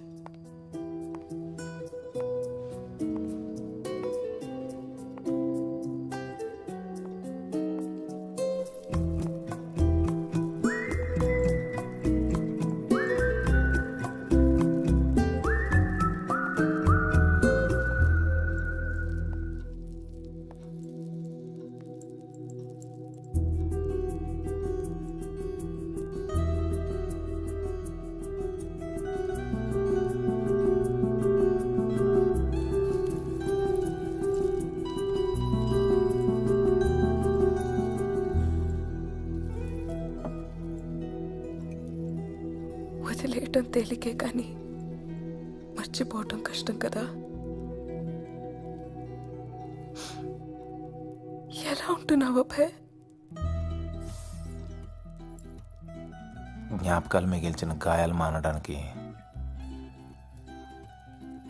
వదిలేయటం తేలికే కానీ మర్చిపోవటం కష్టం కదా. ఎలా ఉంటున్నావు అభయ్? జ్ఞాపకాలు మిగిల్చిన గాయాలు మానడానికి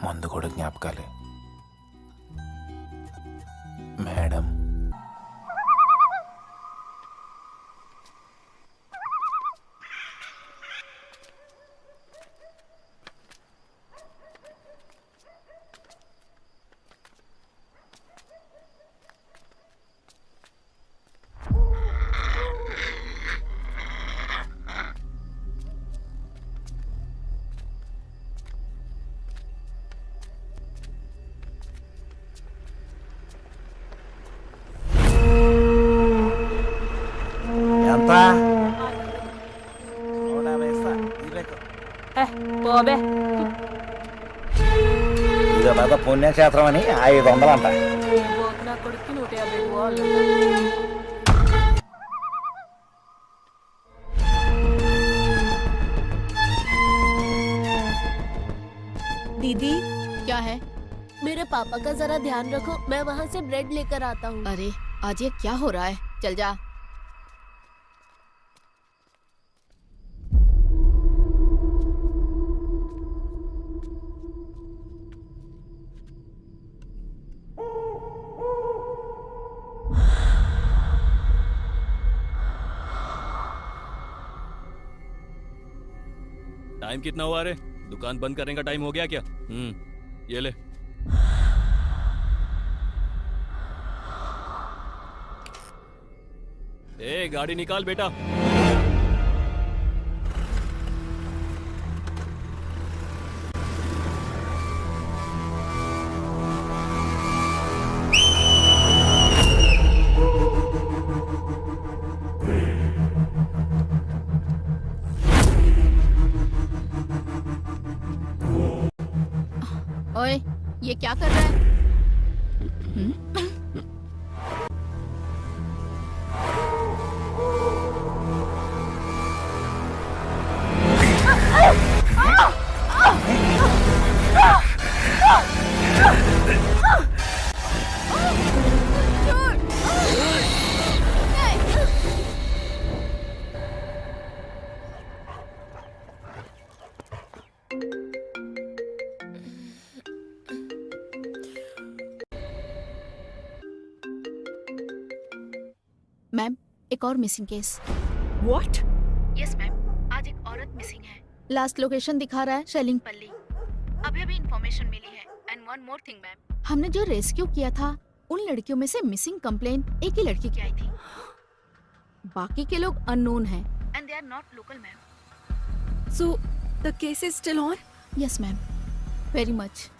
మందు కూడా జ్ఞాపకాలే మేడం. ఇదో పుణ్యక్షేత్రం అని 500 అంట. నా కొడుకు 150. दीदी क्या है? मेरे पापा का जरा ध्यान रखो, मैं वहाँ से ब्रेड लेकर आता हूँ. अरे आज ये क्या हो रहा है? चल जा. टाइम कितना हुआ रे? दुकान बंद करने का टाइम हो गया क्या? ये ले. ए गाड़ी निकाल बेटा. ओए, ये क्या कर रहा है? मैम, एक और missing case. What? Yes ma'am, आज एक औरत मिसिंग है. लास्ट लोकेशन दिखा रहा है शेलिंगपल्ली. अभी इन्फॉर्मेशन मिली है. And one more thing ma'am, हमने जो रेस्क्यू किया था उन लड़कियों में से मिसिंग कंप्लेन एक ही लड़की की आई थी. बाकी के लोग अननोन हैं and they are not local ma'am. So the case is still on? Yes ma'am, very much.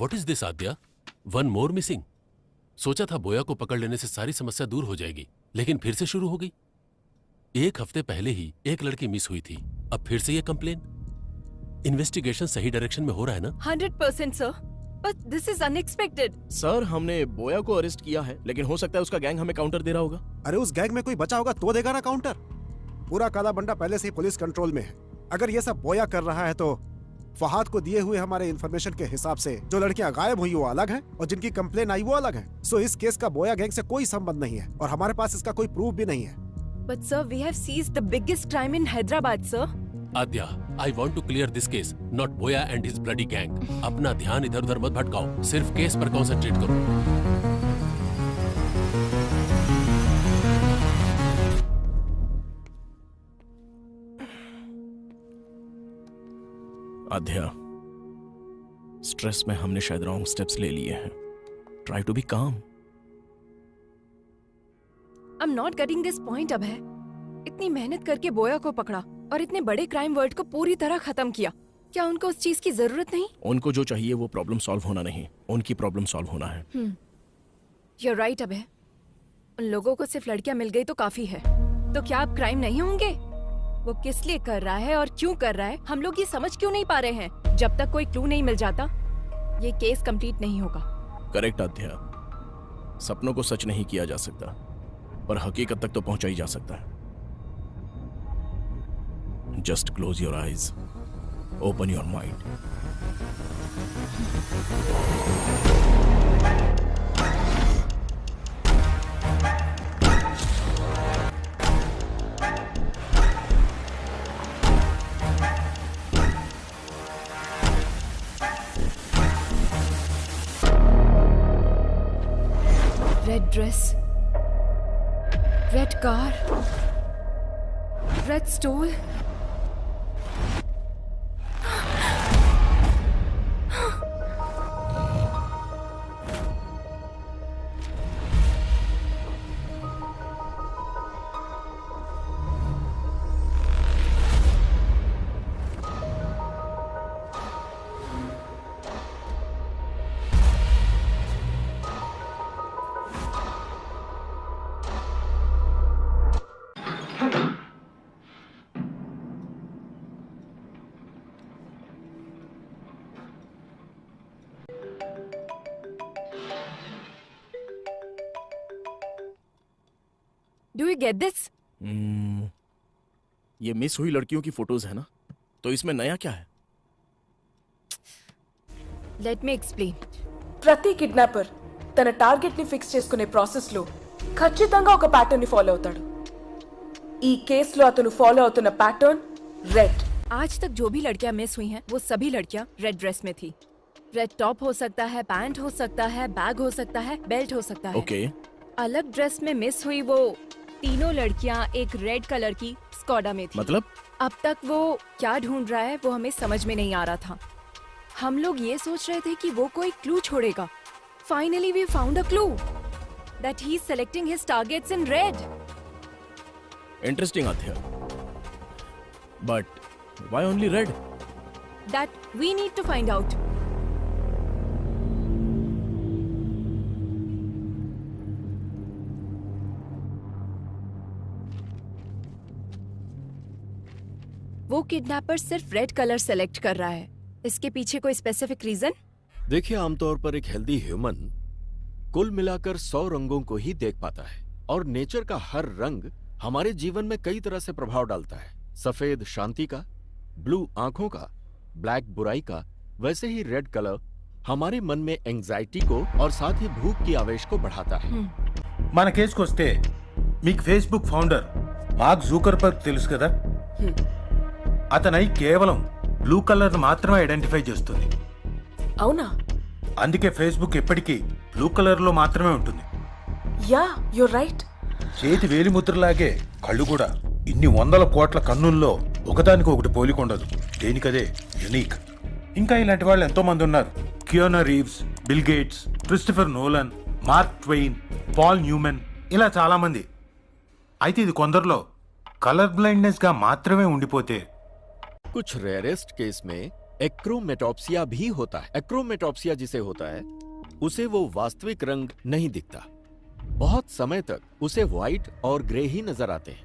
What is this, Aadya? One more missing. सोचा था बोया को पकड़ लेने से सारी समस्या दूर हो जाएगी, लेकिन फिर से शुरू हो गई. एक हफ्ते पहले ही एक लड़की मिस हुई थी, अब फिर से ये कंप्लेन. इन्वेस्टिगेशन सही डायरेक्शन में हो रहा है ना? 100% sir, but this is unexpected. Sir, हमने बोया को अरेस्ट किया है, लेकिन हो सकता है उसका गैंग हमें काउंटर दे रहा होगा. अरे उस गैंग में कोई बचा होगा तो देगा ना काउंटर. पूरा काला बंडा पहले से ही पुलिस कंट्रोल में है. अगर ये सब बोया कर रहा है तो फहाद को दिए हुए हमारे इंफॉर्मेशन के हिसाब से जो लड़कियां गायब हुई वो अलग हैं और जिनकी कंप्लेन आई वो अलग है. सो इस केस का बोया गैंग से कोई संबंध नहीं है और हमारे पास इसका कोई प्रूफ भी नहीं है. But sir, we have seized the biggest crime in Hyderabad sir. Aadya, I want to clear this case, not Boya and his bloody gang. अपना ध्यान इधर उधर मत भटकाओ, सिर्फ केस पर कंसंट्रेट करो. आध्या, स्ट्रेस में हमने शायद रॉन्ग स्टेप्स ले लिए हैं। Try to be calm. I am not getting this point Abhay. इतनी मेहनत करके बोया को पकड़ा और इतने बड़े क्राइम वर्ल्ड को पूरी तरह खत्म किया। क्या उनको उस चीज की जरूरत नहीं? उनको जो चाहिए वो प्रॉब्लम सॉल्व होना नहीं, उनकी प्रॉब्लम सॉल्व होना है। यू आर राइट अभय। उन लोगों को सिर्फ लड़कियां मिल गई तो काफी है। तो क्या अब क्राइम नहीं होंगे? वो किस लिए कर रहा है और क्यों कर रहा है, हम लोग ये समझ क्यों नहीं पा रहे हैं? जब तक कोई क्लू नहीं मिल जाता ये केस कंप्लीट नहीं होगा। करेक्ट आध्या। सपनों को सच नहीं किया जा सकता, पर हकीकत तक तो पहुंचा ही जा सकता है। Just close your eyes, open your mind. Red dress, red car, red stole. Do you get this? ये मिस हुई लड़कियों की फोटोज है ना, तो इसमें नया क्या है? Let me explain. ప్రతి కిడ్నాపర్ తన టార్గెట్ ని ఫిక్స్ చేసుకునే ప్రాసెస్ లో ఖచ్చితంగా ఒక ప్యాటర్న్ ని ఫాలో అవుతాడు. ఈ కేసులో అతను ఫాలో అవుతున్న ప్యాటర్న్ రెడ్. आज तक जो भी लड़कियां मिस हुई हैं वो सभी लड़कियां रेड ड्रेस में थी। रेड टॉप हो सकता है, पैंट हो सकता है, बैग हो सकता है, बेल्ट हो सकता है। ओके। अलग ड्रेस में मिस हुई वो तीनों लड़कियां एक रेड कलर की स्कॉडा में थी। मतलब? अब तक वो क्या ढूंढ रहा है वो हमें समझ में नहीं आ रहा था। हम लोग ये सोच रहे थे कि वो कोई क्लू छोड़ेगा। Finally we found a clue that he is selecting his targets in red. Interesting Aadhya, but why only red? That we need to find out. वो किडनैपर सिर्फ रेड कलर सेलेक्ट कर रहा है, इसके पीछे कोई स्पेसिफिक रीजन? देखिए, आमतौर पर एक हेल्दी ह्यूमन कुल मिलाकर 100 रंगों को ही देख पाता है, और नेचर का हर रंग हमारे जीवन में कई तरह से प्रभाव डालता है। सफेद शांति का, ब्लू आंखों का, ब्लैक बुराई का, वैसे ही रेड कलर हमारे मन में एंजाइटी को और साथ ही भूख की आवेश को बढ़ाता है। మన కేసుకొస్తే మీకు ఫేస్బుక్ ఫౌండర్ మార్క్ జూకర్బర్గ్ తెలుసు కదా, అతనై కేవలం బ్లూ కలర్ మాత్రమే ఐడెంటిఫై చేస్తుంది. అవునా? అందుకే ఫేస్బుక్ ఎప్పటికీ బ్లూ కలర్ లో మాత్రమే ఉంటుంది. Yeah, you're right. చేతి వేలిముద్రలాగే కళ్ళు కూడా ఇన్ని వందల కోట్ల కన్నుల్లో ఒకదానికి ఒకటి పోలికొండదు. దేనికదే యునిక్. ఇంకా ఇలాంటి వాళ్ళు ఎంతో మంది ఉన్నారు. Keanu Reeves, Bill Gates, Christopher Nolan, Mark Twain, Paul Newman, ఇలా చాలా మంది. అయితే ఇది కొందరిలో కలర్ బ్లైండ్నెస్ గా మాత్రమే ఉండిపోతే कुछ रेयरेस्ट केस में एक्रोमेटॉप्सिया भी होता है। एक्रोमेटॉप्सिया जिसे होता है उसे वो वास्तविक रंग नहीं दिखता, बहुत समय तक उसे व्हाइट और ग्रे ही नजर आते हैं।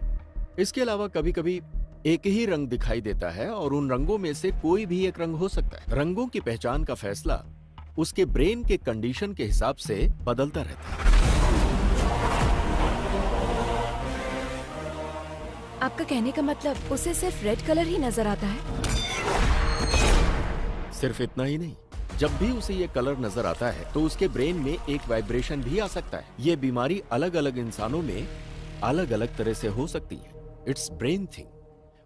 इसके अलावा कभी कभी एक ही रंग दिखाई देता है और उन रंगों में से कोई भी एक रंग हो सकता है। रंगों की पहचान का फैसला उसके ब्रेन के कंडीशन के हिसाब से बदलता रहता है। आपका कहने का मतलब उसे सिर्फ रेड कलर ही नजर आता है? सिर्फ इतना ही नहीं, जब भी उसे ये कलर नजर आता है तो उसके ब्रेन में एक वाइब्रेशन भी आ सकता है। ये बीमारी अलग अलग इंसानों में अलग अलग तरह से हो सकती है। It's brain thing.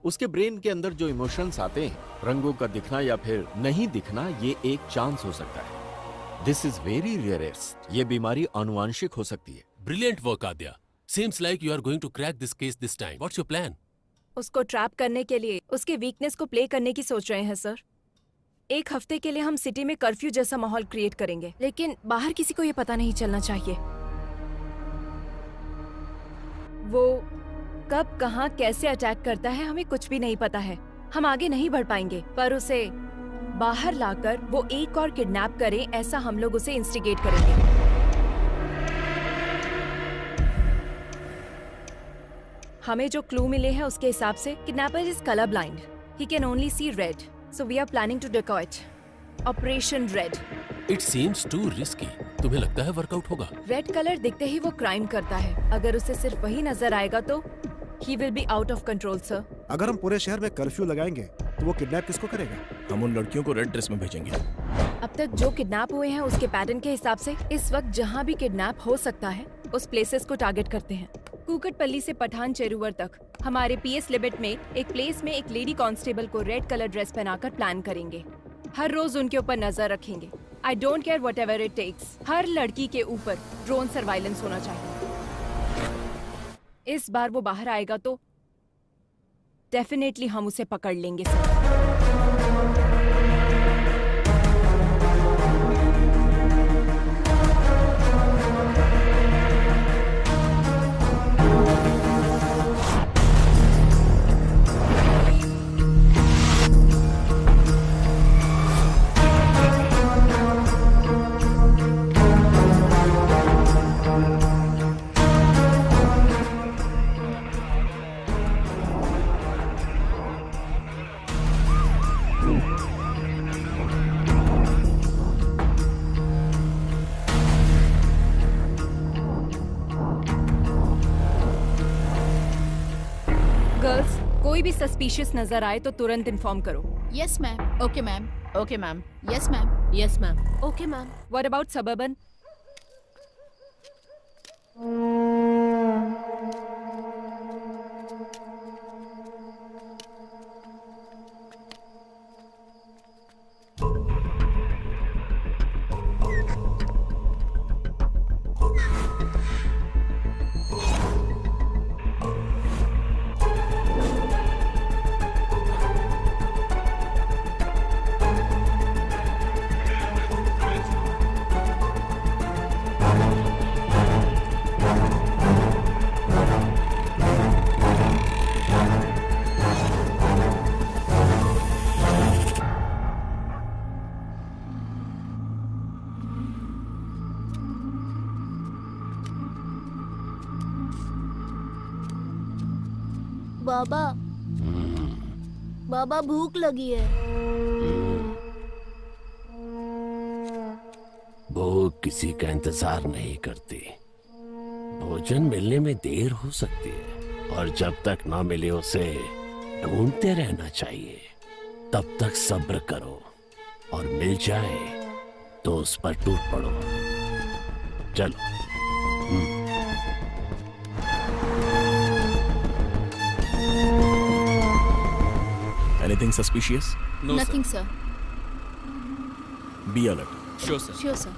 उसके ब्रेन के अंदर जो इमोशंस आते हैं, रंगों का दिखना या फिर नहीं दिखना, ये एक चांस हो सकता है। This is very rarest. ये बीमारी आनुवांशिक हो सकती है। Brilliant work Aadya. Seems like you are going to crack this case this time. What's your plan? उसको ट्रैप करने के लिए उसके वीकनेस को प्ले करने की सोच रहे हैं सर। एक हफ्ते के लिए हम सिटी में कर्फ्यू जैसा माहौल क्रिएट करेंगे, लेकिन बाहर किसी को ये पता नहीं चलना चाहिए। वो कब कहाँ कैसे अटैक करता है हमें कुछ भी नहीं पता है। हम आगे नहीं बढ़ पाएंगे, पर उसे बाहर लाकर वो एक और किडनैप करे ऐसा हम लोग उसे इंस्टिगेट करेंगे। हमें जो क्लू मिले हैं उसके हिसाब से kidnapper is colour blind, he can only see red, so we are planning to decoy it. Operation red. It seems too risky. तुम्हें लगता है वर्कआउट होगा? रेड कलर दिखते ही वो क्राइम करता है। अगर उसे सिर्फ वही नजर आएगा तो he will be out of control, sir. अगर हम पूरे शहर में कर्फ्यू लगाएंगे तो वो किडनैप किसको करेगा? हम उन लड़कियों को रेड ड्रेस में भेजेंगे। अब तक जो किडनैप हुए हैं उसके पैटर्न के हिसाब से इस वक्त जहाँ भी किडनैप हो सकता है उस प्लेसेस को टारगेट करते हैं। कुकटपल्ली से पठान चेरुवर तक हमारे पीएस लिमिट में एक प्लेस में एक लेडी कांस्टेबल को रेड कलर ड्रेस पहनाकर प्लान करेंगे। हर रोज उनके ऊपर नजर रखेंगे। I don't care whatever it takes. हर लड़की के ऊपर ड्रोन सर्वाइलेंस होना चाहिए। इस बार वो बाहर आएगा तो डेफिनेटली हम उसे पकड़ लेंगे सर। कोई भी सस्पिशियस नजर आए तो तुरंत इन्फॉर्म करो। Yes ma'am. Okay ma'am. Okay ma'am. Yes ma'am. Yes ma'am. Okay ma'am. What about suburban? बाबा, बाबा भूख लगी है। भूख किसी का इंतजार नहीं करती। भोजन मिलने में देर हो सकती है और जब तक ना मिले उसे ढूंढते रहना चाहिए। तब तक सब्र करो और मिल जाए तो उस पर टूट पड़ो। चलो। Anything suspicious? No, Nothing, sir. Be alert. Sure, sir. Sure, sir.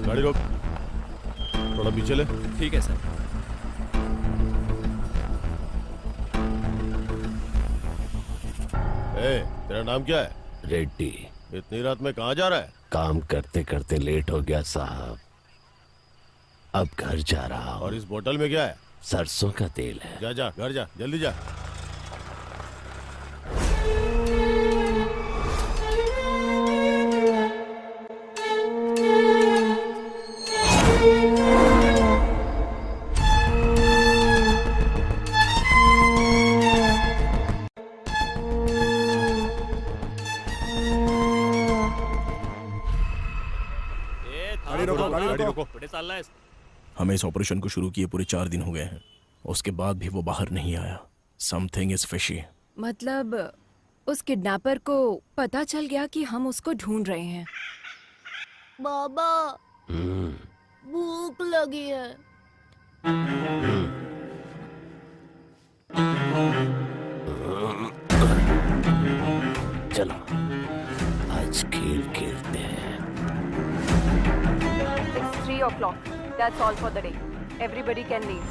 गाड़ी रोक, थोड़ा पीछे ले। ठीक है सर। तेरा नाम क्या है? रेड्डी। इतनी रात में कहाँ जा रहा है? काम करते करते लेट हो गया साहब, अब घर जा रहा हूँ। और इस बोतल में क्या है? सरसों का तेल है। जा जा घर जा, जल्दी जा। हमें इस ऑपरेशन को शुरू किए पूरे 4 दिन हो गए हैं, उसके बाद भी वो बाहर नहीं आया। Something is fishy. मतलब उस किडनैपर को पता चल गया कि हम उसको ढूंढ रहे हैं। बाबा भूख लगी है। चलो आज खेल खेलते हैं। It's 3 o'clock. That's all for the day. Everybody can leave.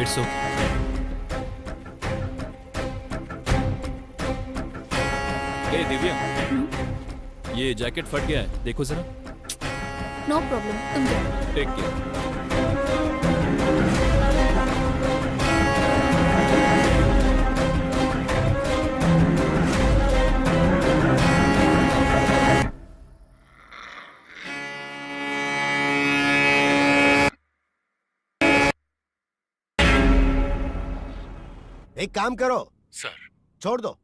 It's okay. ए दिव्या, ये जैकेट फट गया है, देखो जरा। नो प्रॉब्लम, तुम जाओ। Take care. एक काम करो सर, छोड़ दो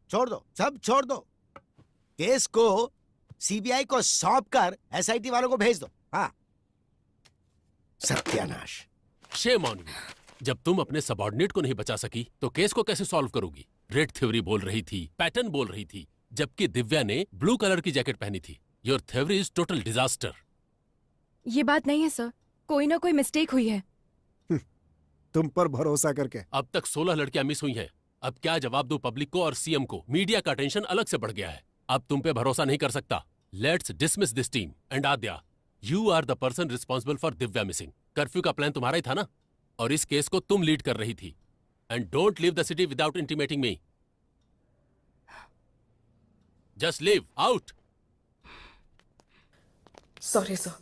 सब छोड़ दो। केस को सीबीआई को सौंप कर एसआईटी वालों को भेज दो। हाँ, सत्यानाश। Shame on you. जब तुम अपने सबऑर्डिनेट को नहीं बचा सकी तो केस को कैसे सॉल्व करोगी? रेड थ्योरी बोल रही थी, पैटर्न बोल रही थी, जबकि दिव्या ने ब्लू कलर की जैकेट पहनी थी। Your theory is total disaster. ये बात नहीं है सर, कोई ना कोई मिस्टेक हुई है। तुम पर भरोसा करके। अब तक 16 लड़कियां मिस हुई हैं। अब क्या जवाब दो पब्लिक को और सीएम को? मीडिया का टेंशन अलग से बढ़ गया है। अब तुम पे भरोसा नहीं कर सकता। Let's dismiss this team and Aadya, you are the person responsible for Divya missing. Curfew का प्लान तुम्हारा ही था ना, और इस केस को तुम लीड कर रही थी। And don't leave the city without intimating me. Just leave out. Sorry sir.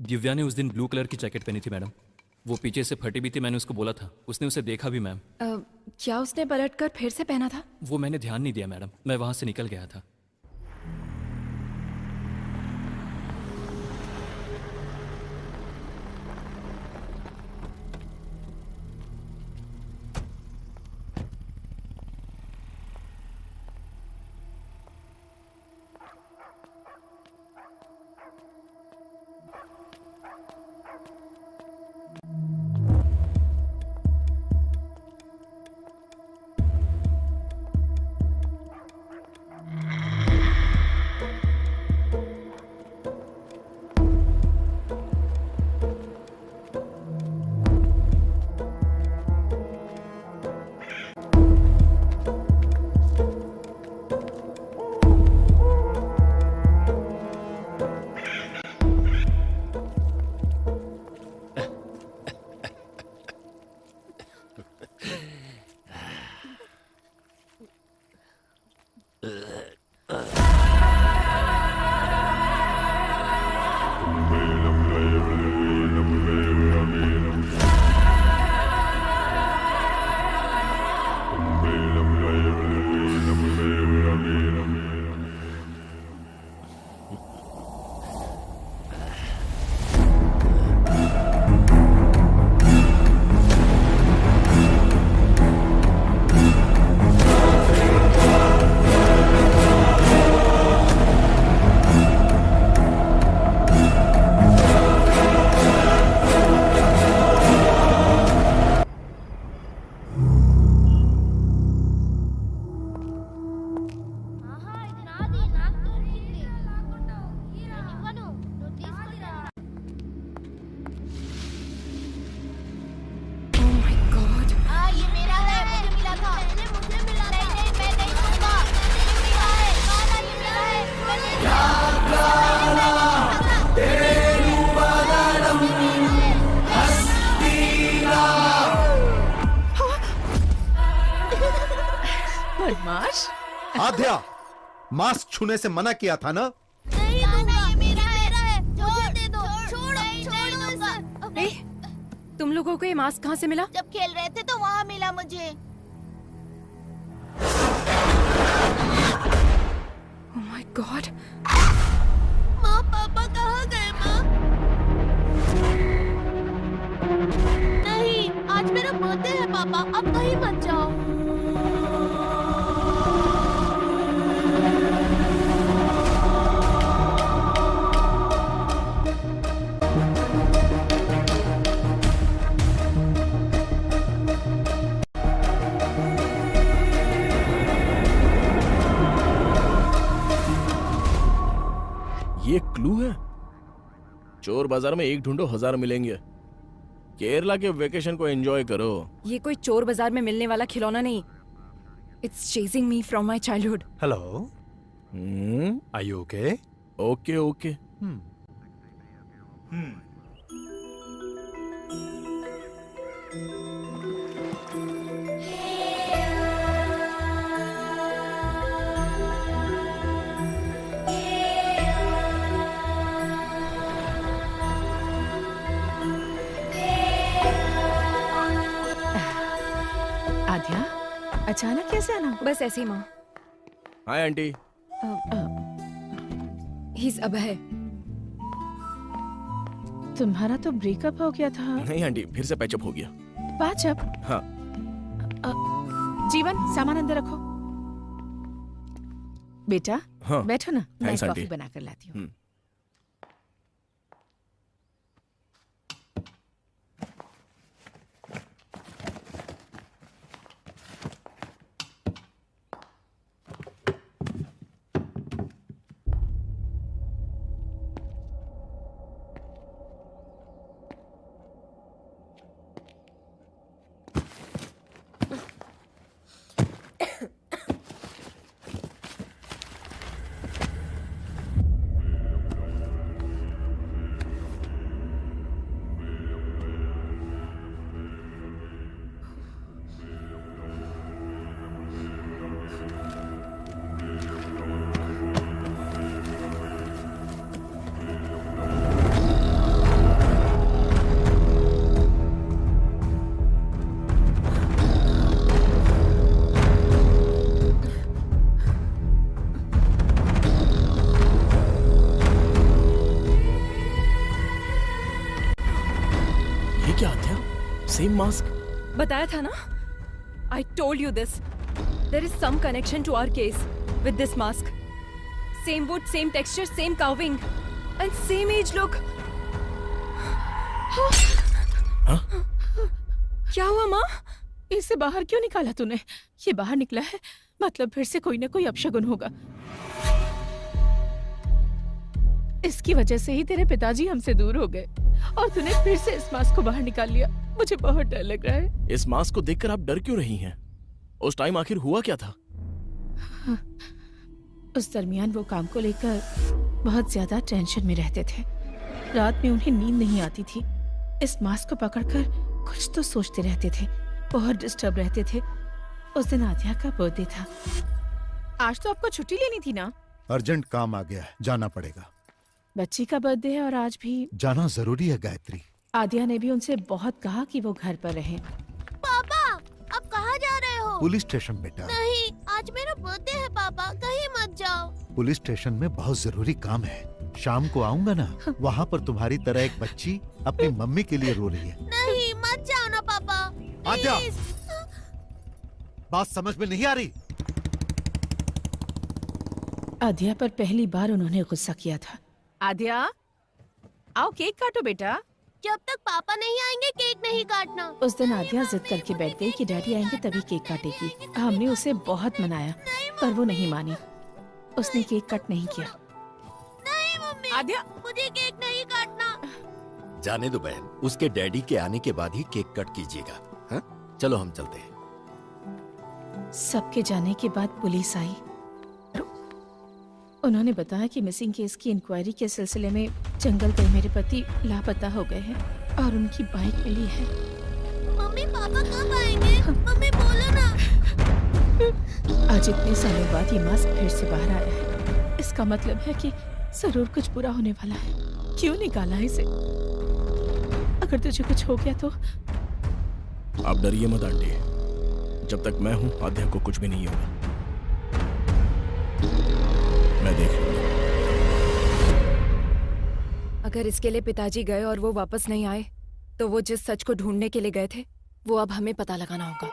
Divya ने उस दिन ब्लू कलर की जैकेट पहनी थी मैडम। वो पीछे से फटी भी थी, मैंने उसको बोला था। उसने उसे देखा भी मैम। क्या उसने पलटकर फिर से पहना था? वो मैंने ध्यान नहीं दिया मैडम, मैं वहां से निकल गया था। बदमाश। आद्या, मास्क छूने से मना किया था ना? नहीं दूंगा, मेरा है, मुझे दे दो, छोड़ो। ए, तुम लोगों को ये मास्क कहाँ से मिला? जब खेल रहे थे तो वहाँ मिला मुझे। Oh my God! माँ, पापा कहाँ गए माँ? नहीं, आज मेरा बर्थडे है पापा, अब कहीं मत जाओ। ये क्लू है। चोर बाजार में एक ढूंढो 1000 मिलेंगे। केरला के वेकेशन को एंजॉय करो। ये कोई चोर बाजार में मिलने वाला खिलौना नहीं। It's chasing me from my childhood. Hello, are you okay? Okay okay. Aadya, अचानक कैसे आना? बस ऐसे ही माँ। Hi aunty. He's अभय। तुम्हारा तो ब्रेकअप हो गया था। नहीं आंटी, फिर से पैचअप हो गया। पैचअप? हाँ। जीवन, सामान अंदर रखो। बेटा, हाँ। बैठो ना, मैं थैंक्स, कॉफी आंटी। बना कर लाती हूँ। Same mask. बताया था ना? I told you this. There is some connection to our case with this mask. Same wood, same texture, same carving, and same age look. क्या हुआ माँ? इसे बाहर क्यों निकाला तूने? ये बाहर निकला है, मतलब फिर से कोई ना कोई अपशगुन होगा। इसकी वजह से ही तेरे पिताजी हमसे दूर हो गए और तूने फिर से इस मास्क को बाहर निकाल लिया। मुझे बहुत डर लग रहा है। इस मास्क को देखकर आप डर क्यों रही हैं? उस टाइम आखिर हुआ क्या था? उस दरमियान वो काम को लेकर बहुत ज्यादा टेंशन में रहते थे। रात में उन्हें नींद नहीं आती थी। इस मास्क को पकड़कर कुछ तो सोचते रहते थे, बहुत डिस्टर्ब रहते थे। उस दिन आद्या का बर्थडे था। आज तो आपको छुट्टी लेनी थी ना? अर्जेंट काम आ गया है, जाना पड़ेगा। बच्ची का बर्थडे है और आज भी जाना जरूरी है गायत्री। आद्या ने भी उनसे बहुत कहा कि वो घर पर रहें। पापा, अब कहाँ जा रहे हो? पुलिस स्टेशन बेटा। नहीं, आज मेरा बर्थडे है पापा, कहीं मत जाओ। पुलिस स्टेशन में बहुत जरूरी काम है। शाम को आऊंगा ना, वहाँ पर तुम्हारी तरह एक बच्ची अपनी मम्मी के लिए रो रही है। नहीं, मत जाओ ना पापा। आद्या, बात समझ में नहीं आ रही? आद्या पर पहली बार उन्होंने गुस्सा किया था। आद्या, आओ केक काटो बेटा। जब तक पापा नहीं आएंगे केक नहीं काटना। उस दिन आद्या जिद करके बैठ गई कि डैडी आएंगे तभी केक काटेगी। हमने उसे बहुत मनाया पर वो नहीं मानी। उसने केक कट नहीं किया। नहीं मम्मी, आद्या, मुझे केक नहीं काटना। जाने दो बहन, उसके डैडी के आने के बाद ही केक कट कीजिएगा। हाँ? चलो हम चलते हैं। सबके जाने के बाद पुलिस आई। उन्होंने बताया कि मिसिंग केस की इंक्वायरी के सिलसिले में जंगल गए मेरे पति लापता हो गए हैं और उनकी बाइक मिली है। मम्मी, पापा कब आएंगे? मम्मी बोलो ना। आज आज इतने सालों बाद ये मास्क फिर से बाहर आया है। इसका मतलब है कि जरूर कुछ बुरा होने वाला है। क्यों निकाला है इसे? अगर तुझे कुछ हो गया तो? आप डरिए मत आंटी, जब तक मैं हूं आद्या को कुछ भी नहीं होगा। मैं देख लूंगा। अगर इसके लिए पिताजी गए और वो वापस नहीं आए तो वो जिस सच को ढूंढने के लिए गए थे वो अब हमें पता लगाना होगा।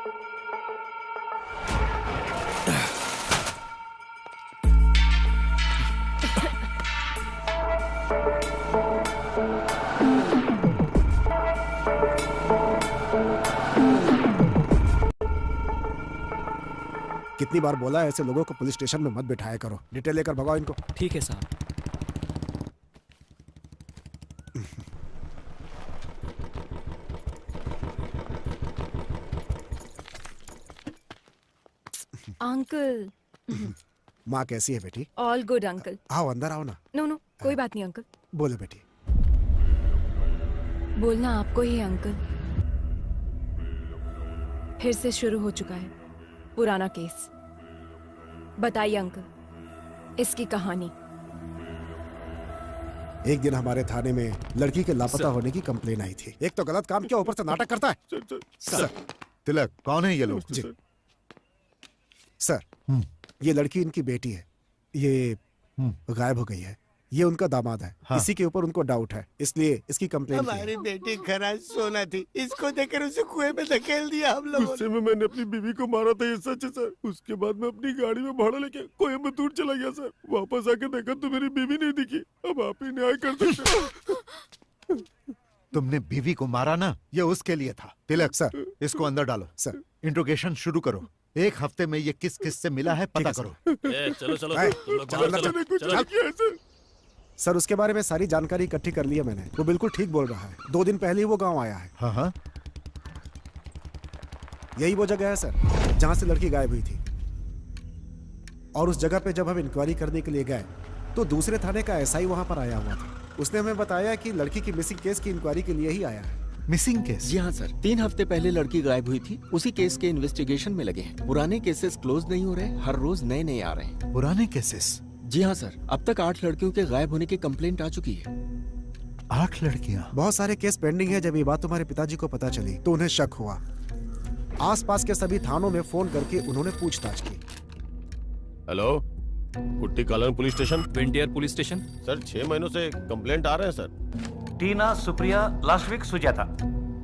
कितनी बार बोला है ऐसे लोगों को पुलिस स्टेशन में मत बिठाया करो। डिटेल लेकर भगाओ इनको। ठीक है साहब। अंकल। माँ कैसी है बेटी? All good uncle. आओ अंदर आओ ना। नो कोई बात नहीं अंकल। बोलो बेटी। बोलना आपको ही है अंकल। फिर से शुरू हो चुका है पुराना केस। बताइए अंकल इसकी कहानी। एक दिन हमारे थाने में लड़की के लापता होने की कंप्लेन आई थी। एक तो गलत काम किया, ऊपर से नाटक करता है। सर तिलक कौन है ये लोग? जी सर, ये लड़की इनकी बेटी है। ये गायब हो गई है। ये उनका दामाद है। हाँ। इसी के ऊपर उनको डाउट है, इसलिए इसकी कंप्लेन की है। हमारी बेटी खरा सोना थी, इसको देखकर उसे कुएं में धकेल दिया हम लोगों गुस्से में मैंने अपनी बीवी को मारा था, ये सच है सर। उसके बाद मैं अपनी गाड़ी में भाड़ा लेके कोयम्बतूर चला गया सर। वापस आके देखा तो मेरी बीवी नहीं दिखी। अब आप ही न्याय कर सकते हो। तुमने बीवी को मारा ना, ये उसके लिए था। तिलक सर, इसको अंदर डालो। सर इंट्रोगेशन शुरू करो। एक हफ्ते में ये किस किस से मिला है पता करो। चलो चलो तुम लोग बाहर चलो। सर उसके बारे में सारी जानकारी इकट्ठी कर ली है मैंने। वो बिल्कुल ठीक बोल रहा है। 2 दिन पहले ही वो गांव आया है। हाँ हाँ यही वो जगह है सर जहां से लड़की गायब हुई थी। और उस जगह पे जब हम इंक्वायरी करने के लिए गए तो दूसरे थाने का एसआई वहां पर आया हुआ था। उसने हमें बताया कि लड़की की मिसिंग केस की इंक्वायरी के लिए ही आया है। Missing case? जी हाँ सर, 3 हफ्ते पहले लड़की गायब हुई थी। उसी केस के इन्वेस्टिगेशन में लगे हैं। पुराने केसेस क्लोज नहीं हो रहे, हर रोज नए नए आ रहे हैं। पुराने केसेस? जी हाँ सर, अब तक 8 लड़कियों के गायब होने की कंप्लेंट आ चुकी है। 8 लड़कियां? बहुत सारे केस पेंडिंग है। जब ये बात तुम्हारे पिताजी को पता चली तो उन्हें शक हुआ। आसपास के सभी थानों में फोन करके उन्होंने पूछताछ की। Hello, Kutti colony police station? विंटियर पुलिस स्टेशन। सर 6 महीनों से कंप्लेंट आ रहे हैं सर। Tina, Supriya, last week Sujatha.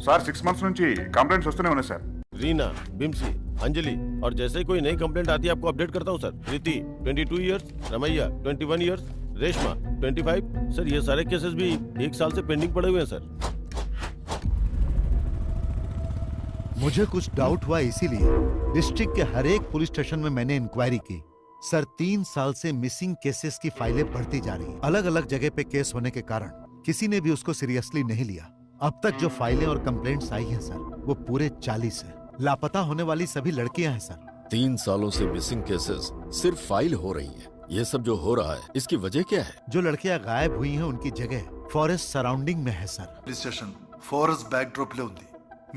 Sir 6 months నుంచి కంప్లైంట్స్ వస్తూనే ఉన్నాయి సార్. रीना, बिम्सी, अंजलि और जैसे ही कोई नई कंप्लेंट आती है आपको अपडेट करता हूँ sir. Preeti 22 years, Ramaiah 21 years, Reshma 25। Sir ये सारे केसेस भी 1 साल से पेंडिंग पड़े हुए हैं सर। मुझे कुछ डाउट हुआ, इसीलिए डिस्ट्रिक्ट के हर एक पुलिस स्टेशन में मैंने इंक्वायरी की। सर 3 साल से मिसिंग केसेस की फाइलें बढ़ती जा रही हैं। अलग अलग जगह पे केस होने के कारण किसी ने भी उसको सीरियसली नहीं लिया। अब तक जो फाइलें और कंप्लेंट्स आई हैं सर वो पूरे 40 है। लापता होने वाली सभी लड़कियां हैं सर। 3 सालों से मिसिंग केसेस सिर्फ फाइल हो रही है। ये सब जो हो रहा है इसकी वजह क्या है? जो लड़कियां गायब हुई हैं उनकी जगह फॉरेस्ट सराउंडिंग में है sir. Police station forest back drop లో ఉంది.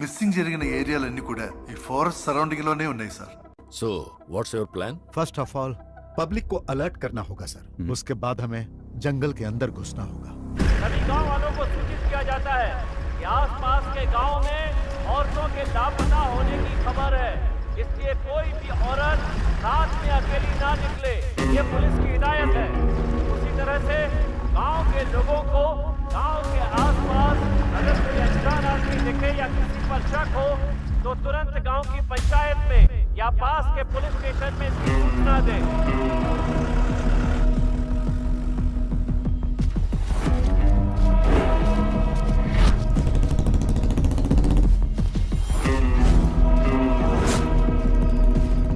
మిస్సింగ్ జరిగిన ఏరియాలన్నీ కూడా ఈ ఫారెస్ట్ సరౌండింగ్ లోనే ఉన్నాయి sir. So, what's your plan? First of all public को अलर्ट करना होगा सर। उसके बाद हमें जंगल के अंदर घुसना होगा। सभी गांव वालों को सूचित किया जाता है कि आसपास के गांव में औरतों के लापता होने की खबर है। इसलिए कोई भी औरत रात में अकेली ना निकले, ये पुलिस की हिदायत है। उसी तरह से गांव के लोगों को गांव के आसपास अगर कोई अनजान आदमी दिखे या किसी पर शक हो तो तुरंत गांव की पंचायत में या पास के पुलिस स्टेशन में सूचना दें।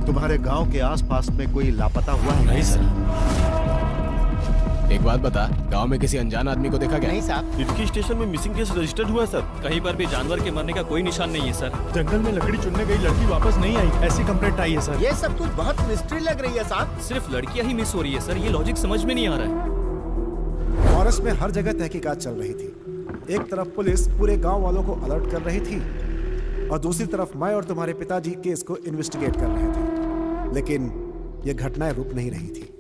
तुम्हारे गांव के आसपास में कोई लापता हुआ है? नहीं सर। एक बात बता, गांव में किसी अनजान आदमी को देखा क्या? नहीं साहब। इटकी स्टेशन में मिसिंग केस रजिस्टर्ड हुआ है सर। कहीं पर भी जानवर के मरने का कोई निशान नहीं है सर। जंगल में लकड़ी चुनने गई लड़की वापस नहीं आई, ऐसी कंप्लेंट आई है सर। ये सब कुछ बहुत मिस्ट्री लग रही है साहब। सिर्फ लड़कियां ही मिस हो रही है सर, ये लॉजिक समझ में नहीं आ रहा है। फॉरेस्ट में हर जगह तहकीकात चल रही थी। एक तरफ पुलिस पूरे गांव वालों को अलर्ट कर रही थी और दूसरी तरफ मैं और तुम्हारे पिताजी केस को इन्वेस्टिगेट कर रहे थे। लेकिन ये घटनाएं रुक नहीं रही थी।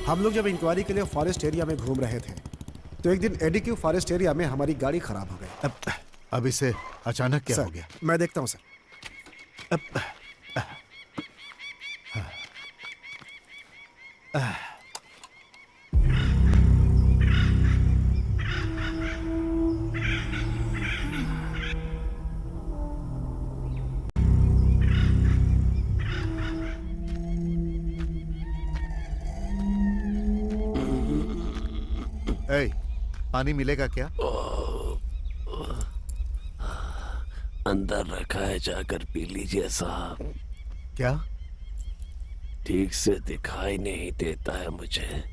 हम लोग जब इंक्वायरी के लिए फॉरेस्ट एरिया में घूम रहे थे तो एक दिन एडीक्यू फॉरेस्ट एरिया में हमारी गाड़ी खराब हो गई। अब इसे अचानक क्या हो गया? मैं देखता हूं सर। पानी मिलेगा क्या? अंदर रखा है, जाकर पी लीजिए साहब। क्या? ठीक से दिखाई नहीं देता है मुझे।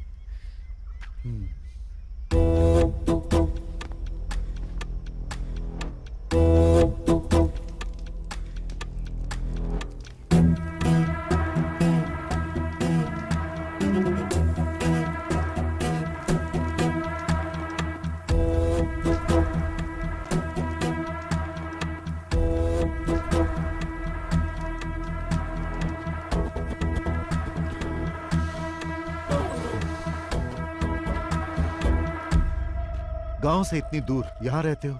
गांव से इतनी दूर यहां रहते हो,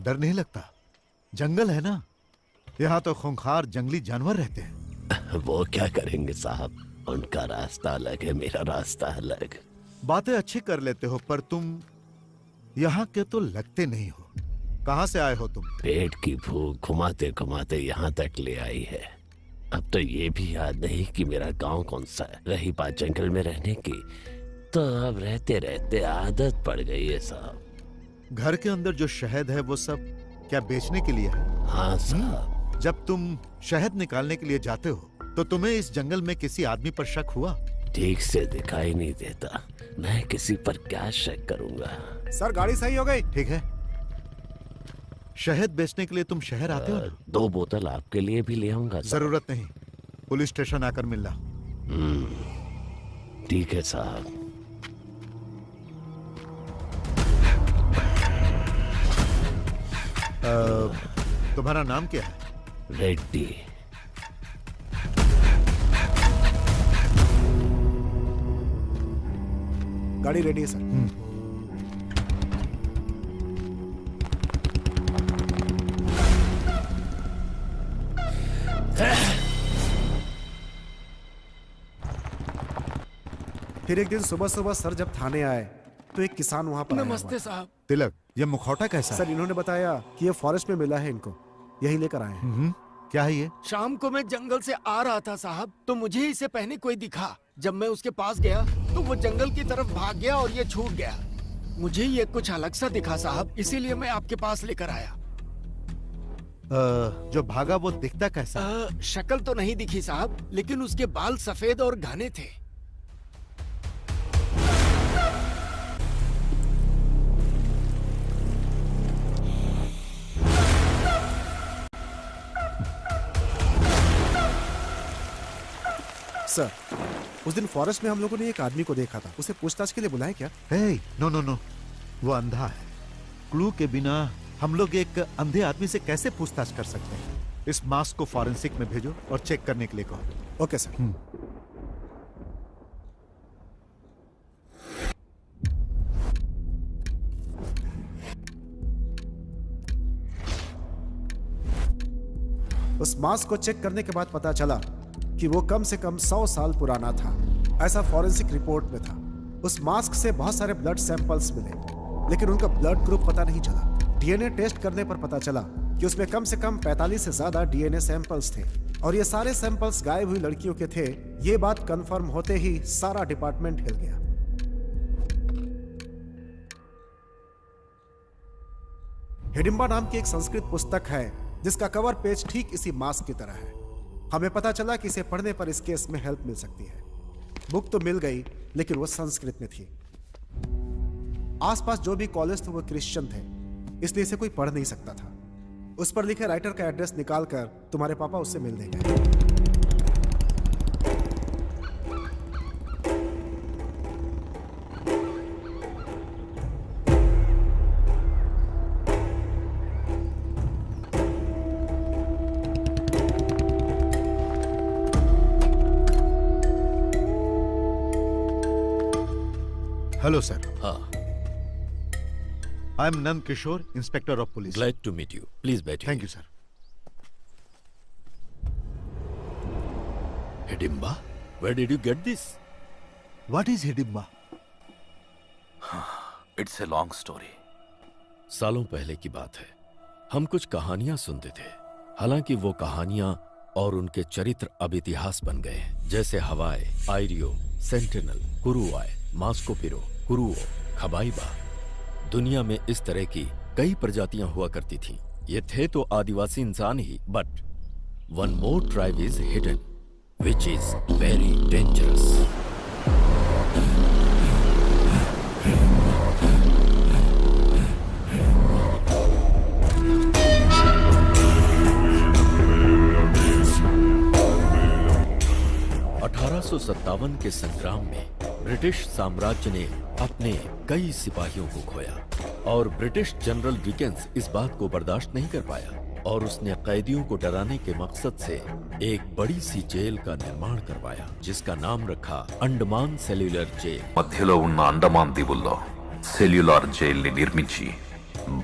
डर नहीं लगता? जंगल है ना, यहाँ तो खूंखार जंगली जानवर रहते हैं। वो क्या करेंगे साहब, उनका रास्ता अलग है, मेरा रास्ता अलग। बातें अच्छी कर लेते हो पर तुम यहाँ के तो लगते नहीं हो। कहाँ से आए हो तुम? पेट की भूख घुमाते घुमाते यहाँ तक ले आई है। अब तो ये भी याद नहीं कि मेरा गांव कौन सा है। रही बात जंगल में रहने की, तो अब रहते रहते आदत पड़ गई है साहब। घर के अंदर जो शहद है वो सब क्या बेचने के लिए है? हाँ साहब। जब तुम शहद निकालने के लिए जाते हो तो तुम्हें इस जंगल में किसी आदमी पर शक हुआ? ठीक से दिखाई नहीं देता, मैं किसी पर क्या शक करूंगा। सर गाड़ी सही हो गई। ठीक है। शहद बेचने के लिए तुम शहर आते हो ना? 2 बोतल आपके लिए भी ले आऊंगा। जरूरत नहीं, पुलिस स्टेशन आकर मिलना। ठीक है साहब। तुम्हारा नाम क्या है? रेड्डी। गाड़ी रेडी है सर। फिर एक दिन सुबह सुबह सर जब थाने आए तो एक किसान वहाँ पर नमस्ते साहब। तिलक, ये मुखौटा कैसा सर? इन्होंने बताया कि ये फॉरेस्ट में मिला है इनको, यही लेकर आए हैं। क्या है ये? शाम को मैं जंगल से आ रहा था साहब, तो मुझे इसे पहने कोई दिखा। जब मैं उसके पास गया तो वो जंगल की तरफ भाग गया और ये छूट गया। मुझे ये कुछ अलग सा दिखा साहब, इसीलिए मैं आपके पास लेकर आया। जो भागा वो दिखता कैसा? शक्ल तो नहीं दिखी साहब, लेकिन उसके बाल सफेद और घने थे। सर, उस दिन फॉरेस्ट में हम लोगों ने एक आदमी को देखा था, उसे पूछताछ के लिए बुलाए क्या? नो नो नो, वो अंधा है। क्लू के बिना हम लोग एक अंधे आदमी से कैसे पूछताछ कर सकते हैं? इस मास्क को फॉरेंसिक में भेजो और चेक करने के लिए कहो। Okay sir. उस मास्क को चेक करने के बाद पता चला कि वो कम से कम 100 साल पुराना था, ऐसा फॉरेंसिक रिपोर्ट में था। उस मास्क से बहुत सारे ब्लड सैंपल्स मिले, लेकिन उनका ब्लड ग्रुप पता नहीं चला। डीएनए टेस्ट करने पर पता चला कि उसमें कम से कम 45 से ज्यादा डीएनए सैंपल्स थे और ये सारे सैंपल्स गायब हुई लड़कियों के थे। ये बात कंफर्म होते ही सारा डिपार्टमेंट हिल गया। हिडिंबा नाम की एक संस्कृत पुस्तक है जिसका कवर पेज ठीक इसी मास्क की तरह है। हमें पता चला कि इसे पढ़ने पर इस केस में हेल्प मिल सकती है। बुक तो मिल गई, लेकिन वो संस्कृत में थी। आसपास जो भी कॉलेज थे वो क्रिश्चियन थे, इसलिए इसे कोई पढ़ नहीं सकता था। उस पर लिखे राइटर का एड्रेस निकालकर तुम्हारे पापा उससे मिल देंगे। Hello sir. हाँ। I am Nand Kishore, inspector of police. Glad to meet you. Please बैठिए। Thank you sir. Hidimba, where did you get this? What is Hidimba? It's a long story. सालों पहले की बात है। हम कुछ कहानियां सुनते थे, हालांकि वो कहानियां और उनके चरित्र अब इतिहास बन गए हैं, जैसे हवाई, आयरियो, सेंटिनल, कुरुआय, मास्कोपिरो, कुरुओ, खबाइबा। दुनिया में इस तरह की कई प्रजातियां हुआ करती थीं। ये थे तो आदिवासी इंसान ही, but one more tribe is hidden, which is very dangerous. सत्तावन के संग्राम में ब्रिटिश साम्राज्य ने अपने कई सिपाहियों को खोया और ब्रिटिश जनरल डिकेंस इस बात को बर्दाश्त नहीं कर पाया और उसने कैदियों को डराने के मकसद से एक बड़ी सी जेल का निर्माण करवाया जिसका नाम रखा अंडमान सेल्युलर जेल। మధ్యలో ఉన్న అండమాన్ దీవుల్లో సెల్యులార్ జైల్ని నిర్మించి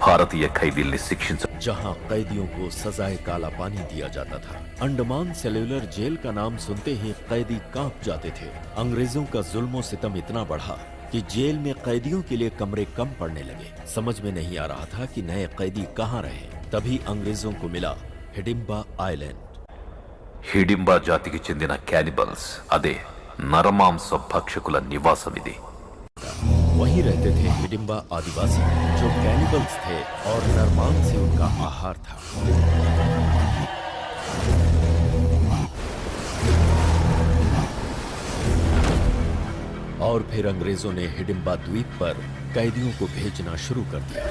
భారతీయ ఖైదీల్ని శిక్షించ जहां कैदियों को सजाए काला पानी दिया जाता था। अंडमान सेल्युलर जेल का नाम सुनते ही कैदी कांप जाते थे। अंग्रेजों का जुल्म सितम इतना बढ़ा कि जेल में कैदियों के लिए कमरे कम पड़ने लगे। समझ में नहीं आ रहा था कि नए कैदी कहाँ रहे। तभी अंग्रेजों को मिला हिडिंबा आइलैंड। హిడింబా జాతికి చెందిన క్యానిబల్స్ అదే నరమాంస భక్షకుల నివాసం ఇది. वहीं रहते थे हिडिंबा आदिवासी जो कैनिबल्स थे और नरमांस से उनका आहार था। और फिर अंग्रेजों ने हिडिंबा द्वीप पर कैदियों को भेजना शुरू कर दिया।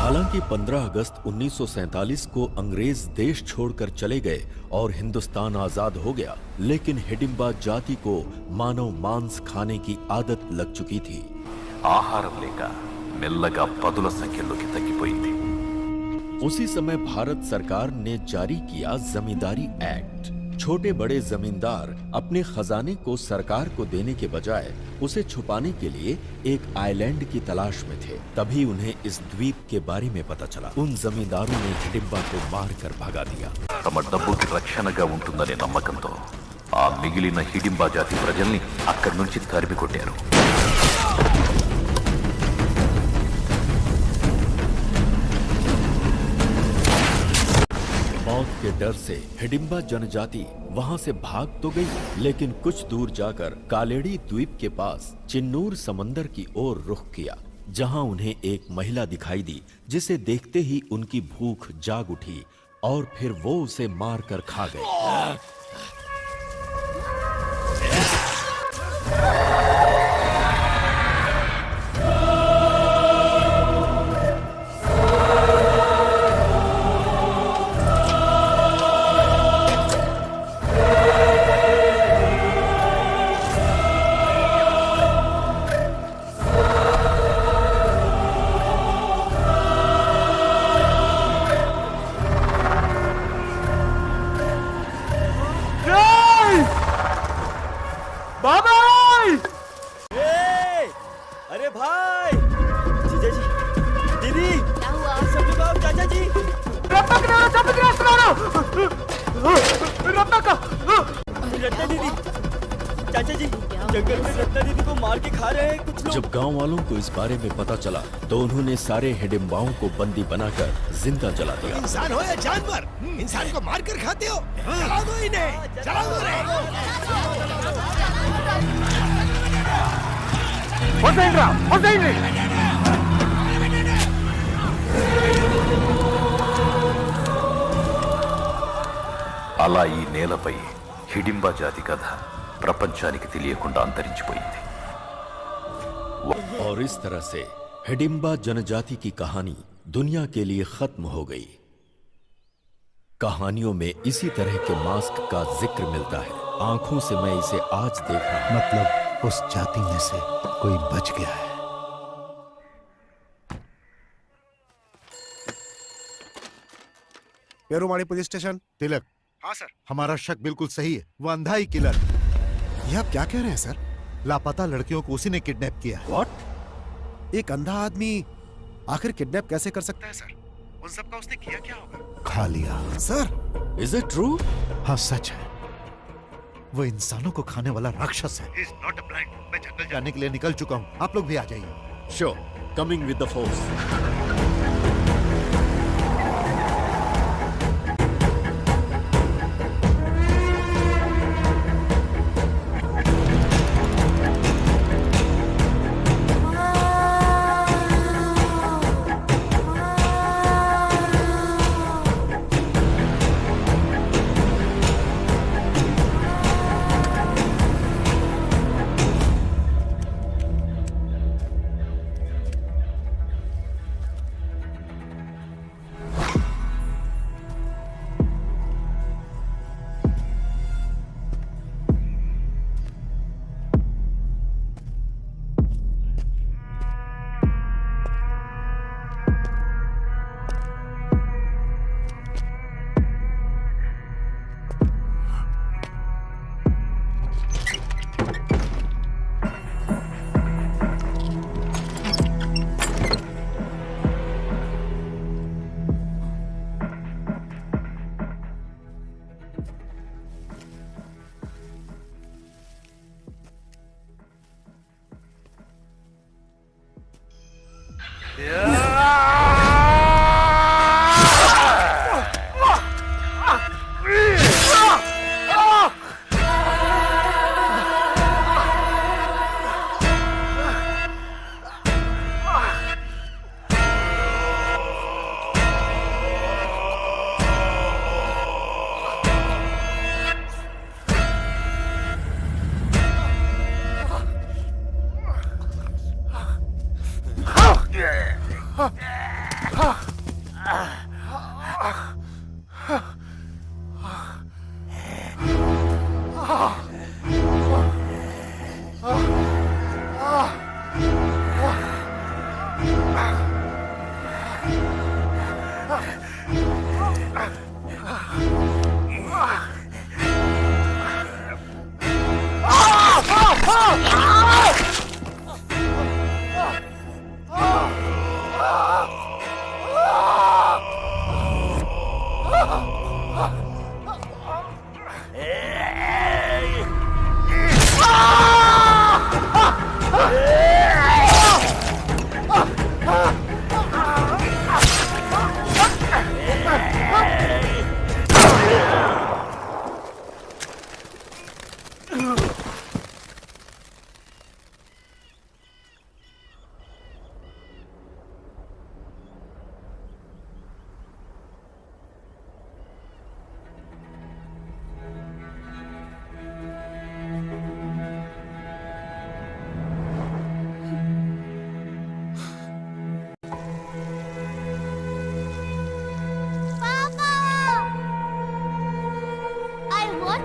हालांकि 15 अगस्त 1947 को अंग्रेज देश छोड़कर चले गए और हिंदुस्तान आजाद हो गया, लेकिन हिडिंबा जाति को मानव मांस खाने की आदत लग चुकी थी। ఆహారం లేక మెల్లగా పదుల సంఖ్యలోకి తగ్గిపోయింది. उसी समय भारत सरकार ने जारी किया जमींदारी एक्ट। छोटे बड़े जमींदार अपने खजाने को सरकार को देने के बजाय उसे छुपाने के लिए एक आइलैंड की तलाश में थे। तभी उन्हें इस द्वीप के बारे में पता चला। उन जमींदारों ने हिडिंबा को मारकर भगा दिया। తమ డబ్బుకి రక్షణగా ఉంటుందనే నమ్మకంతో ఆ మిగిలిన హిడింబా జాతి ప్రజల్ని అక్కడి నుంచి తరిమి కొట్టారు. मौत के डर से हिडिंबा जनजाति वहां से भाग तो गई, लेकिन कुछ दूर जाकर कालेड़ी द्वीप के पास चिन्नूर समंदर की ओर रुख किया, जहां उन्हें एक महिला दिखाई दी, जिसे देखते ही उनकी भूख जाग उठी और फिर वो उसे मारकर खा गए। अरे भाई, जीजा जी, दीदी, क्या हुआ? सब लोग आओ, चाचा जी। रत्ना दीदी, चाचा जी, जंगल में रत्ना दीदी को मार के खा रहे हैं कुछ लोग। जब गांव वालों को इस बारे में पता चला तो उन्होंने सारे हिडिंबाओं को बंदी बनाकर जिंदा जला दिया। इंसान हो या जानवर, इंसान को मारकर खाते हो? जला दो इन्हें, जला दो रे। అలా ఈ నేలపై హిడింబా జాతి కథ ప్రపంచానికి తెలియకుండా అంతరించిపోయింది. और इस तरह से हिडिंबा जनजाति की कहानी दुनिया के लिए खत्म हो गई। कहानियों में इसी तरह के मास्क का जिक्र मिलता है। आंखों से मैं इसे आज देख रहा हूं। मतलब उस जाति में से कोई बच गया है। पेरुमाड़ी पुलिस स्टेशन। तिलक। हाँ सर। हमारा शक बिल्कुल सही है, वो अंधा ही किलर। ये आप क्या कह रहे हैं सर? लापता लड़कियों को उसी ने किडनैप किया है। What? एक अंधा आदमी आखिर किडनैप कैसे कर सकता है सर? उन सब का उसने किया क्या होगा? खा लिया। Sir, is it true? हाँ सच है, वो इंसानों को खाने वाला राक्षस है। He is not a blind. मैं जंगल जाने के लिए निकल चुका हूँ, आप लोग भी आ जाइए। Sure, coming with the force.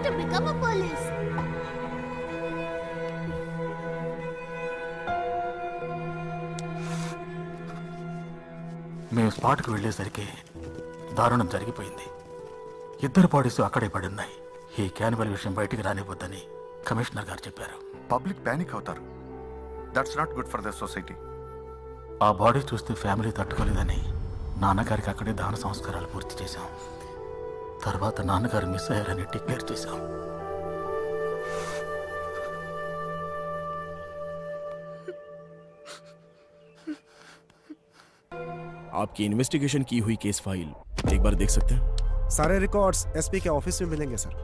to become a police. మేము స్పాట్కి వెళ్ళేసరికి దారుణం జరిగిపోయింది. ఇద్దరు బాడీస్ అక్కడే పడి ఉన్నాయి. ఈ క్యానిబల్ విషయం బయటికి రానివ్వద్దని కమిషనర్ గారు చెప్పారు. పబ్లిక్ ప్యానిక్ అవుతారు. That's not good for the society. ఆ బాడీ చూస్తే ఫ్యామిలీ తట్టుకోలేదని నాన్నగారికి అక్కడే దాన సంస్కారాలు పూర్తి చేశాం. తర్వాత నాన్నగారు మిస్ అయ్యారని డిక్లేర్ చేశాం. आपकी इन्वेस्टिगेशन की हुई केस फाइल एक बार देख सकते हैं? सारे रिकॉर्ड्स एसपी के ऑफिस में मिलेंगे sir.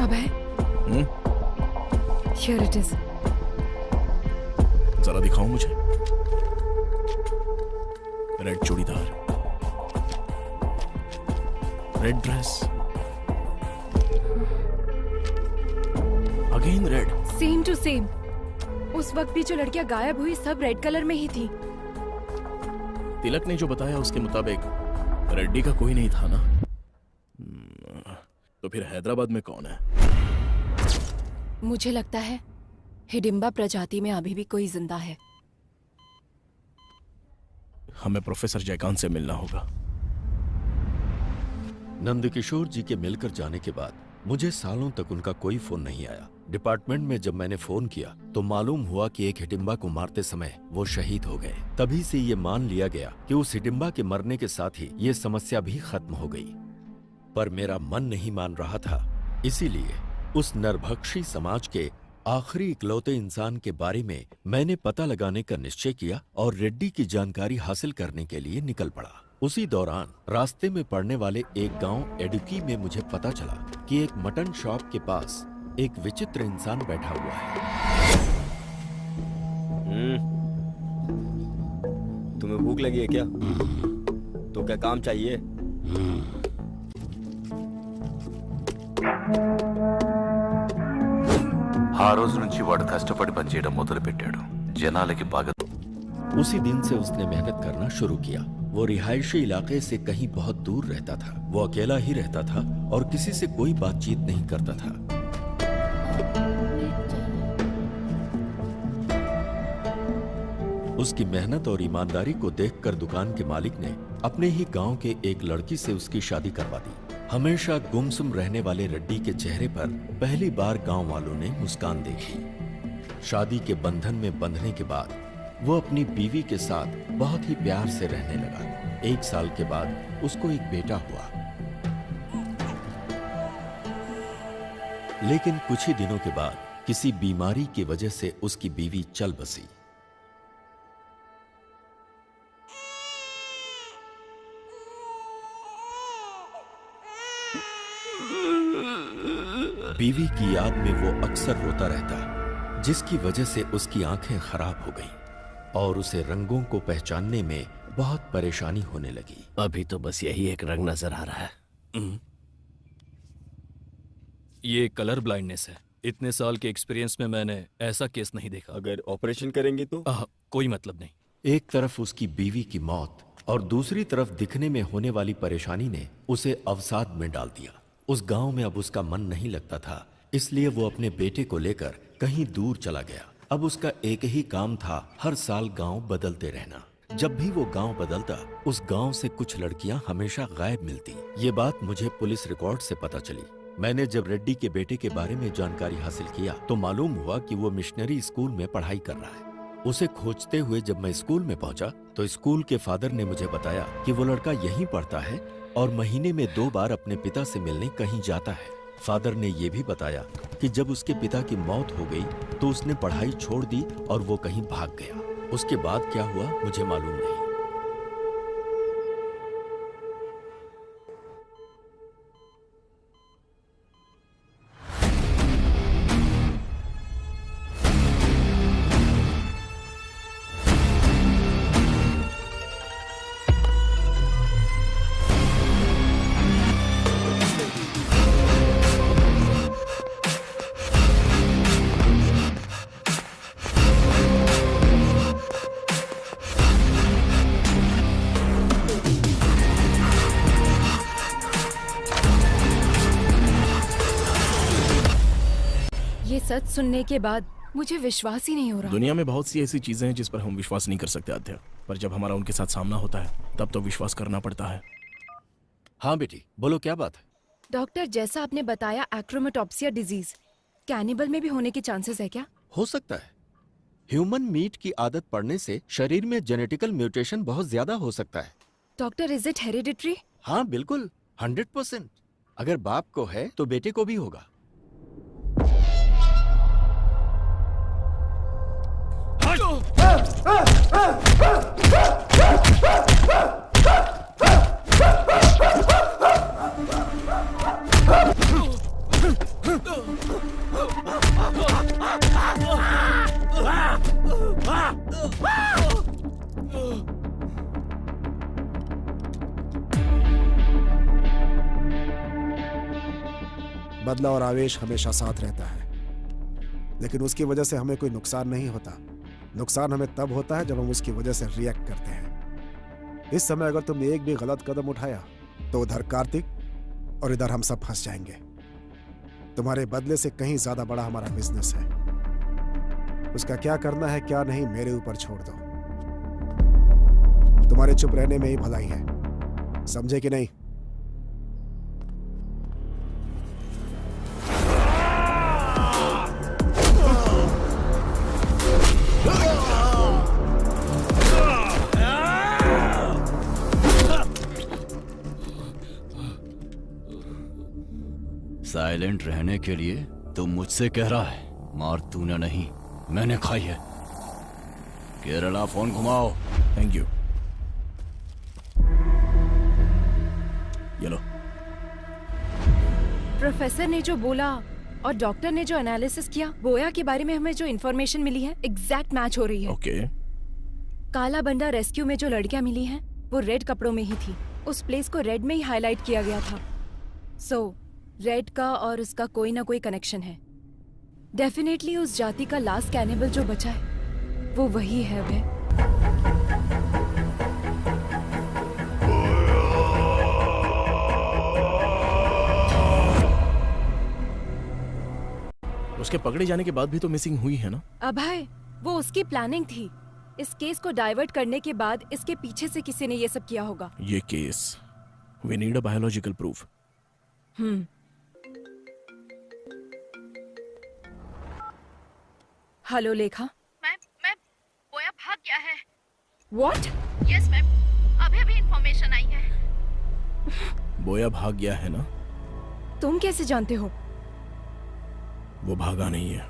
Abhay, Here it is. जरा दिखाओ मुझे. Red churidar, red dress, again red. Same to same. उस वक्त भी जो लड़कियां गायब हुई सब रेड कलर में ही थी. तिलक ने जो बताया उसके मुताबिक रेड्डी का कोई नहीं था ना? तो फिर हैदराबाद में कौन है? मुझे लगता है हिडिंबा प्रजाति में अभी भी कोई जिंदा है. हमें प्रोफेसर जयकांत से मिलना होगा. नंदकिशोर जी के मिलकर जाने के बाद मुझे सालों तक उनका कोई फोन नहीं आया. डिपार्टमेंट में जब मैंने फोन किया तो मालूम हुआ कि एक हिडिंबा को मारते समय वो शहीद हो गए. तभी से ये मान लिया गया कि उस हिडिंबा के मरने के साथ ही ये समस्या भी खत्म हो गई. पर मेरा मन नहीं मान रहा था. इसीलिए उस नरभक्षी समाज के आखिरी इकलौते इंसान के बारे में मैंने पता लगाने का निश्चय किया और रेड्डी की जानकारी हासिल करने के लिए निकल पड़ा. उसी दौरान रास्ते में पड़ने वाले एक गांव एडुकी में मुझे पता चला कि एक मटन शॉप के पास एक विचित्र इंसान बैठा हुआ है. तुम्हें भूख लगी है क्या? तो क्या काम चाहिए? ఆ రోజు నుంచి వాడు కష్టపడి పనిచేయడం మొదలుపెట్టాడు. జనాలకి బాగా. उसी दिन से उसने मेहनत करना शुरू किया. वो रिहायशी इलाके से कहीं बहुत दूर रहता था. वो अकेला ही रहता था और किसी से कोई बातचीत नहीं करता था. उसकी मेहनत और ईमानदारी को देखकर दुकान के मालिक ने अपने ही गांव के एक लड़की से उसकी शादी करवा दी. हमेशा गुमसुम रहने वाले रेड्डी के चेहरे पर पहली बार गांव वालों ने मुस्कान देखी. शादी के बंधन में बंधने के बाद वो अपनी बीवी के साथ बहुत ही प्यार से रहने लगा। 1 साल के बाद उसको एक बेटा हुआ। लेकिन कुछ ही दिनों के बाद किसी बीमारी की वजह से उसकी बीवी चल बसी। बीवी की याद में वो अक्सर रोता रहता, जिसकी वजह से उसकी आंखें खराब हो गईं और उसे रंगों को पहचानने में बहुत परेशानी होने लगी। अभी तो बस यही एक रंग नजर आ रहा है। ये कलर ब्लाइंडनेस है। इतने साल के एक्सपीरियंस में मैंने ऐसा केस नहीं देखा। अगर ऑपरेशन करेंगे तो? कोई मतलब नहीं। एक तरफ उसकी बीवी की मौत और दूसरी तरफ दिखने में होने वाली परेशानी ने उसे अवसाद में डाल दिया। उस गांव में अब उसका मन नहीं लगता था, इसलिए वो अपने बेटे को लेकर कहीं दूर चला गया। अब उसका एक ही काम था, हर साल गांव बदलते रहना। जब भी वो गांव बदलता, उस गांव से कुछ लड़कियां हमेशा गायब मिलती। ये बात मुझे पुलिस रिकॉर्ड से पता चली। मैंने जब रेड्डी के बेटे के बारे में जानकारी हासिल किया तो मालूम हुआ कि वो मिशनरी स्कूल में पढ़ाई कर रहा है। उसे खोजते हुए जब मैं स्कूल में पहुंचा तो स्कूल के फादर ने मुझे बताया कि वो लड़का यहीं पढ़ता है और महीने में 2 बार अपने पिता से मिलने कहीं जाता है। फादर ने यह भी बताया कि जब उसके पिता की मौत हो गई तो उसने पढ़ाई छोड़ दी और वो कहीं भाग गया। उसके बाद क्या हुआ मुझे मालूम नहीं। सच सुनने के बाद मुझे विश्वास ही नहीं हो रहा। दुनिया में बहुत सी ऐसी चीजें हैं जिस पर हम विश्वास नहीं कर सकते आध्या, पर जब हमारा उनके साथ सामना होता है तब तो विश्वास करना पड़ता है। हाँ बेटी, बोलो क्या बात है? डॉक्टर, जैसा आपने बताया एक्रोमेटोप्सिया डिजीज कैनिबल में भी होने के चांसेस है क्या? हो सकता है। ह्यूमन मीट की आदत पड़ने से शरीर में जेनेटिकल म्यूटेशन बहुत ज्यादा हो सकता है। Doctor, is it hereditary? हाँ बिल्कुल, 100%। अगर बाप को है तो बेटे को भी होगा। बदला और आवेश हमेशा साथ रहता है, लेकिन उसकी वजह से हमें कोई नुकसान नहीं होता। नुकसान हमें तब होता है जब हम उसकी वजह से रिएक्ट करते हैं। इस समय अगर तुमने एक भी गलत कदम उठाया तो उधर कार्तिक और इधर हम सब फंस जाएंगे। तुम्हारे बदले से कहीं ज्यादा बड़ा हमारा बिजनेस है। उसका क्या करना है क्या नहीं मेरे ऊपर छोड़ दो। तुम्हारे चुप रहने में ही भलाई है, समझे कि नहीं? साइलेंट रहने के लिए तू मुझसे कह रहा है, मार तूने नहीं मैंने खाई है। केरला फोन घुमाओ। Thank you. ये लो। प्रोफेसर ने जो बोला और डॉक्टर ने जो एनालिसिस किया, बोया के बारे में हमें जो इन्फॉर्मेशन मिली है एग्जैक्ट मैच हो रही है। ओके। काला बंडा रेस्क्यू में जो लड़कियां मिली हैं वो रेड कपड़ों में ही थी। उस प्लेस को रेड में ही हाईलाइट किया गया था। सो रेड का और उसका कोई ना कोई कनेक्शन है। डेफिनेटली उस जाति का लास्ट कैनिबल जो बचा है वो वही है। वे उसके पकड़े जाने के बाद भी तो मिसिंग हुई है ना? अभय, वो उसकी प्लानिंग थी। इस केस को डाइवर्ट करने के बाद इसके पीछे से किसी ने ये सब किया होगा। ये case, we need a biological proof. Hello Lekha. मैं बोया भाग गया What? यस मैम, अभी इंफॉर्मेशन आई है। बोया भाग गया है ना? तुम कैसे जानते हो? वो भागा नहीं है,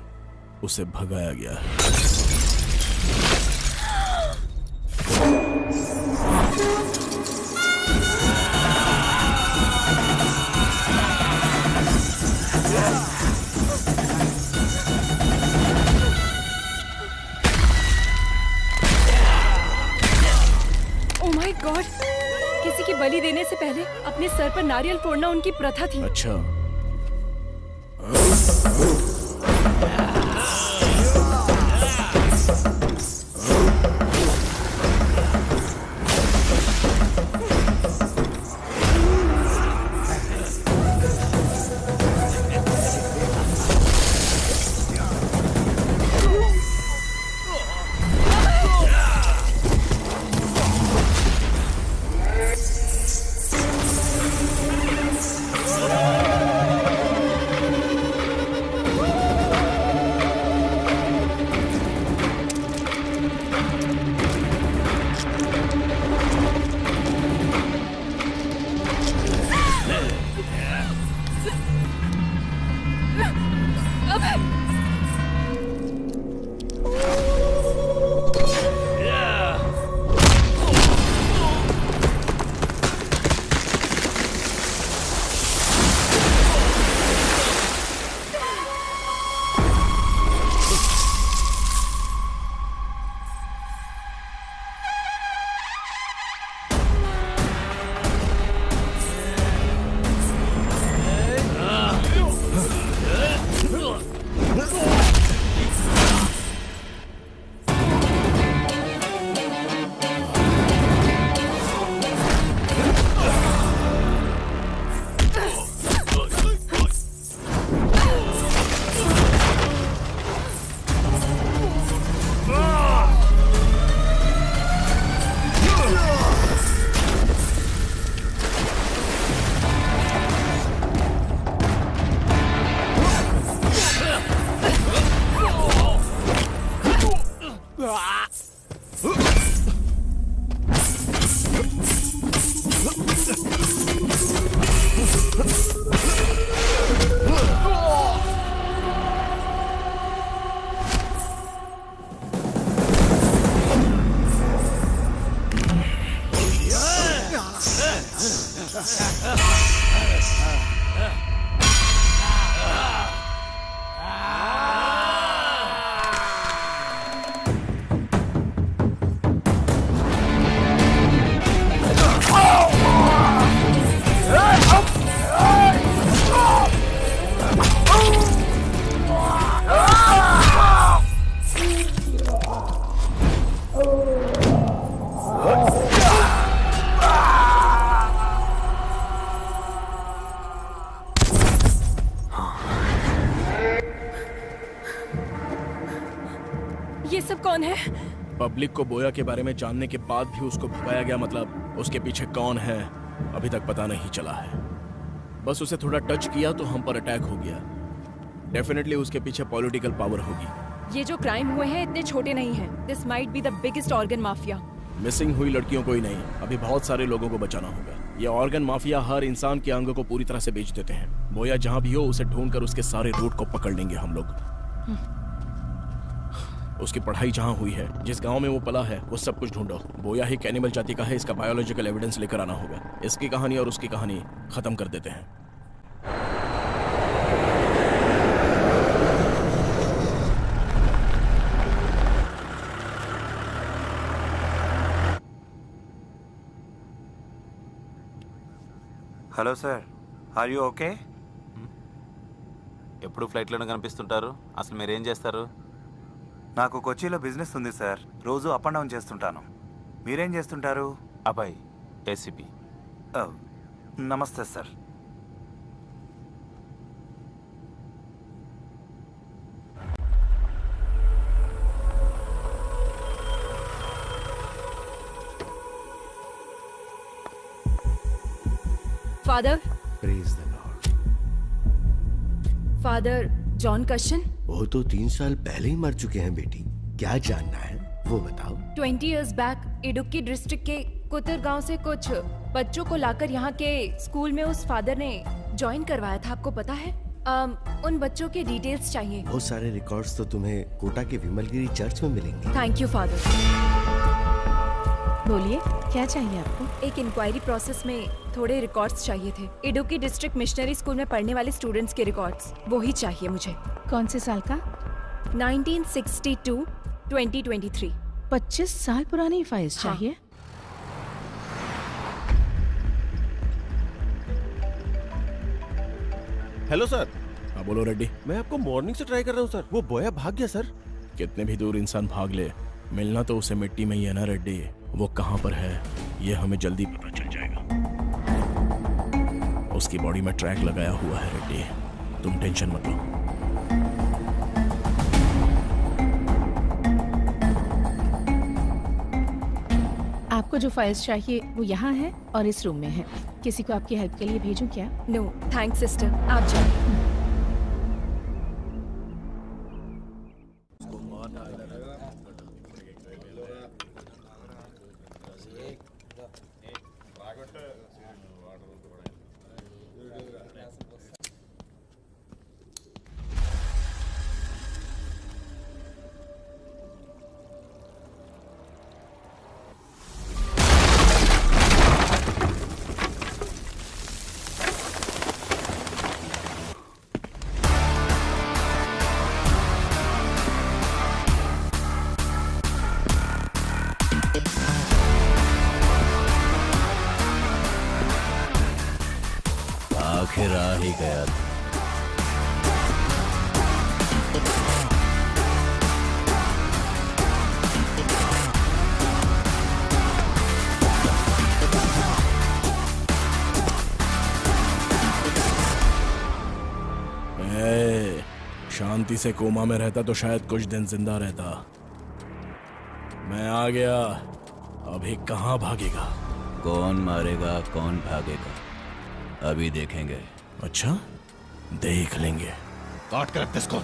उसे भगाया गया है। Oh my God! किसी की बलि देने से पहले अपने सर पर नारियल फोड़ना उनकी प्रथा थी। अच्छा। ये सब कौन है? पब्लिक को बोया के बारे में जानने के बाद भी उसको भगाया गया, मतलब उसके पीछे कौन है अभी तक पता नहीं चला है। बस उसे थोड़ा टच किया तो हम पर अटैक हो गया। डेफिनेटली उसके पीछे पॉलिटिकल पावर होगी। ये जो क्राइम हुए हैं इतने छोटे नहीं हैं। This might be the biggest organ mafia. Missing हुई लड़कियों को ही नहीं, अभी बहुत सारे लोगों को बचाना होगा। ये ऑर्गन माफिया हर इंसान के अंगों को पूरी तरह से बेच देते हैं। बोया जहां भी हो उसे ढूंढकर उसके सारे रूट को पकड़ लेंगे हम लोग। उसकी पढ़ाई जहां हुई है, जिस गांव में वो पला है, वो सब कुछ ढूंढो। बोया ही कैनिबल जाति का है, इसका बायोलॉजिकल एविडेंस लेकर आना होगा। इसकी कहानी और उसकी कहानी खत्म कर देते हैं। Hello sir, are you okay? ఎప్పుడు ఫ్లైట్లోనే కనిపిస్తుంటారు, అసలు మీరేం చేస్తారు? నాకు కొచ్చిలో బిజినెస్ ఉంది సార్, రోజు అప్ అండ్ డౌన్ చేస్తుంటాను. మీరేం చేస్తుంటారు? అబ్బాయి ఏసీపీ. నమస్తే sir. Father, praise the lord. Father John कशन? वो तो 3 साल पहले ही मर चुके हैं बेटी। क्या जानना है वो बताओ। 20 years बैक इडुक्की डिस्ट्रिक्ट के कुतर गांव से कुछ बच्चों को लाकर यहाँ के स्कूल में उस फादर ने ज्वाइन करवाया था, आपको पता है? उन बच्चों के डिटेल्स चाहिए। बहुत सारे रिकॉर्ड्स तो तुम्हें कोटा के विमलगिरी चर्च में मिलेंगे। Thank you father. बोलिए, क्या चाहिए आपको? एक इंक्वायरी प्रोसेस में थोड़े रिकॉर्ड्स चाहिए थे। इडुक्की डिस्ट्रिक्ट मिशनरी स्कूल में पढ़ने वाले स्टूडेंट्स के रिकॉर्ड्स, वो ही चाहिए मुझे। कौन से साल का? 1962 2023। 25 साल पुरानी फाइल्स हाँ। चाहिए। Hello sir. हाँ बोलो रेड्डी। मैं आपको मॉर्निंग से ट्राई कर रहा हूँ सर, वो बोया भाग गया सर। कितने भी दूर इंसान भाग ले, मिलना तो उसे मिट्टी में ही है ना रेड्डी। वो कहाँ पर है ये हमें जल्दी पता चल जाएगा। उसकी बॉडी में ट्रैक लगाया हुआ है रेड्डी, तुम टेंशन मत लो। आपको जो फाइल्स चाहिए वो यहाँ है और इस रूम में है। किसी को आपकी हेल्प के लिए भेजूं क्या? नो थैंक्स सिस्टर, आप जाओ। आखिर आ ही गया। शांति से कोमा में रहता तो शायद कुछ दिन जिंदा रहता। मैं आ गया, अभी कहाँ भागेगा? कौन मारेगा कौन भागेगा अभी देखेंगे। अच्छा, देख लेंगे। काट कर रख इसको।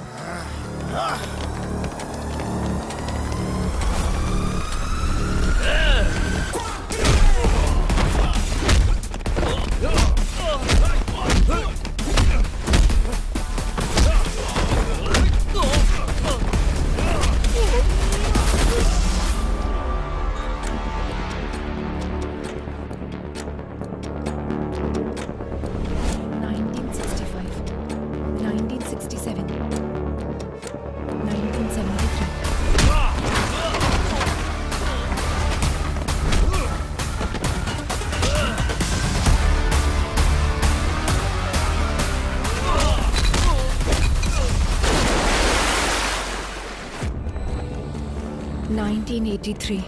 (1983,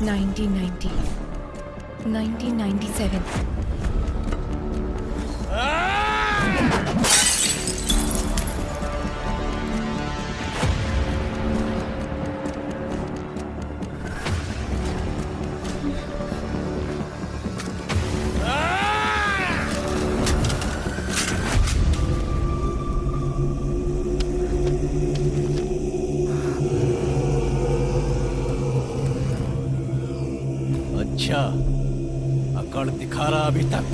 1990, 1997. अच्छा, अकड़ दिखा रहा अभी तक।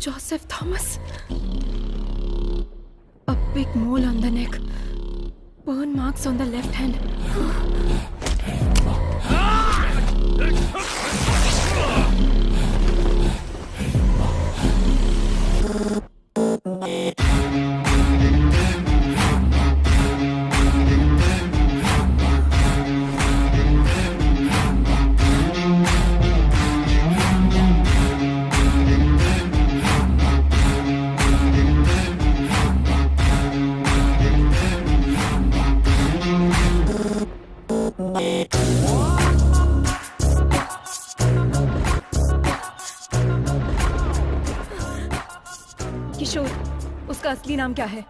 Joseph Thomas. A big mole on the neck. Burn marks on the left hand. किशोर, उसका असली नाम क्या है?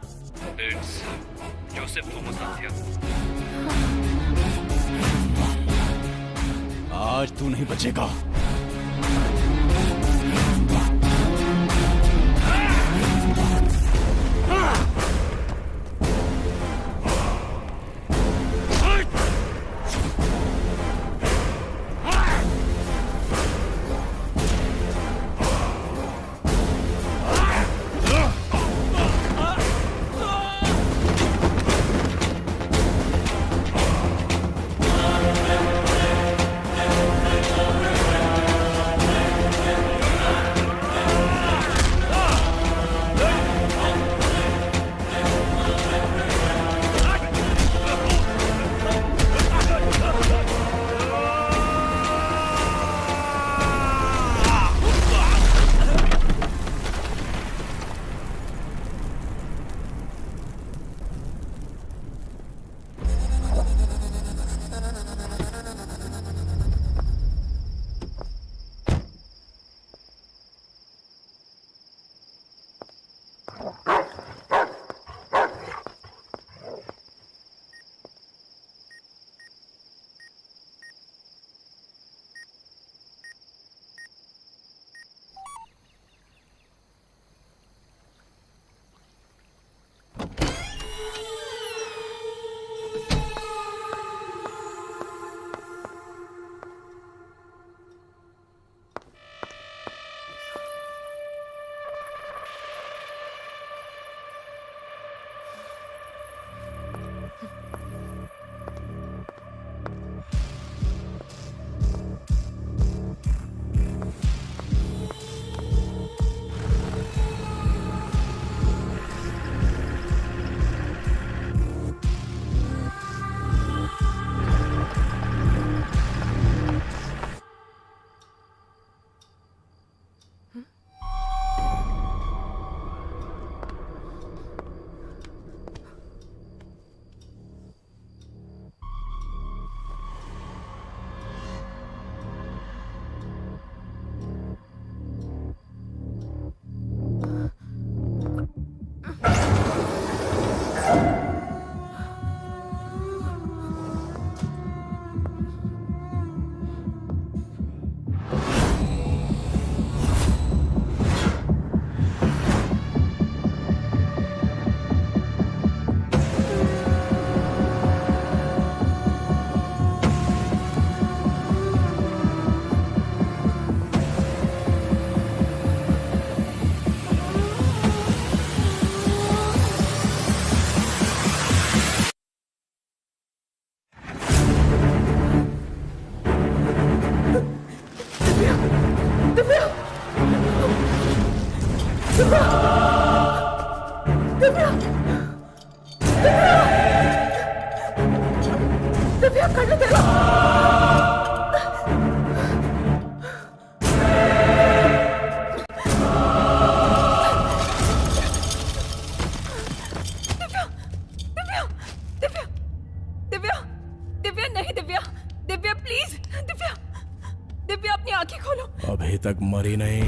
जोसेफ थॉमस नाम था। आज तू नहीं बचेगा। अभी तक मरी नहीं।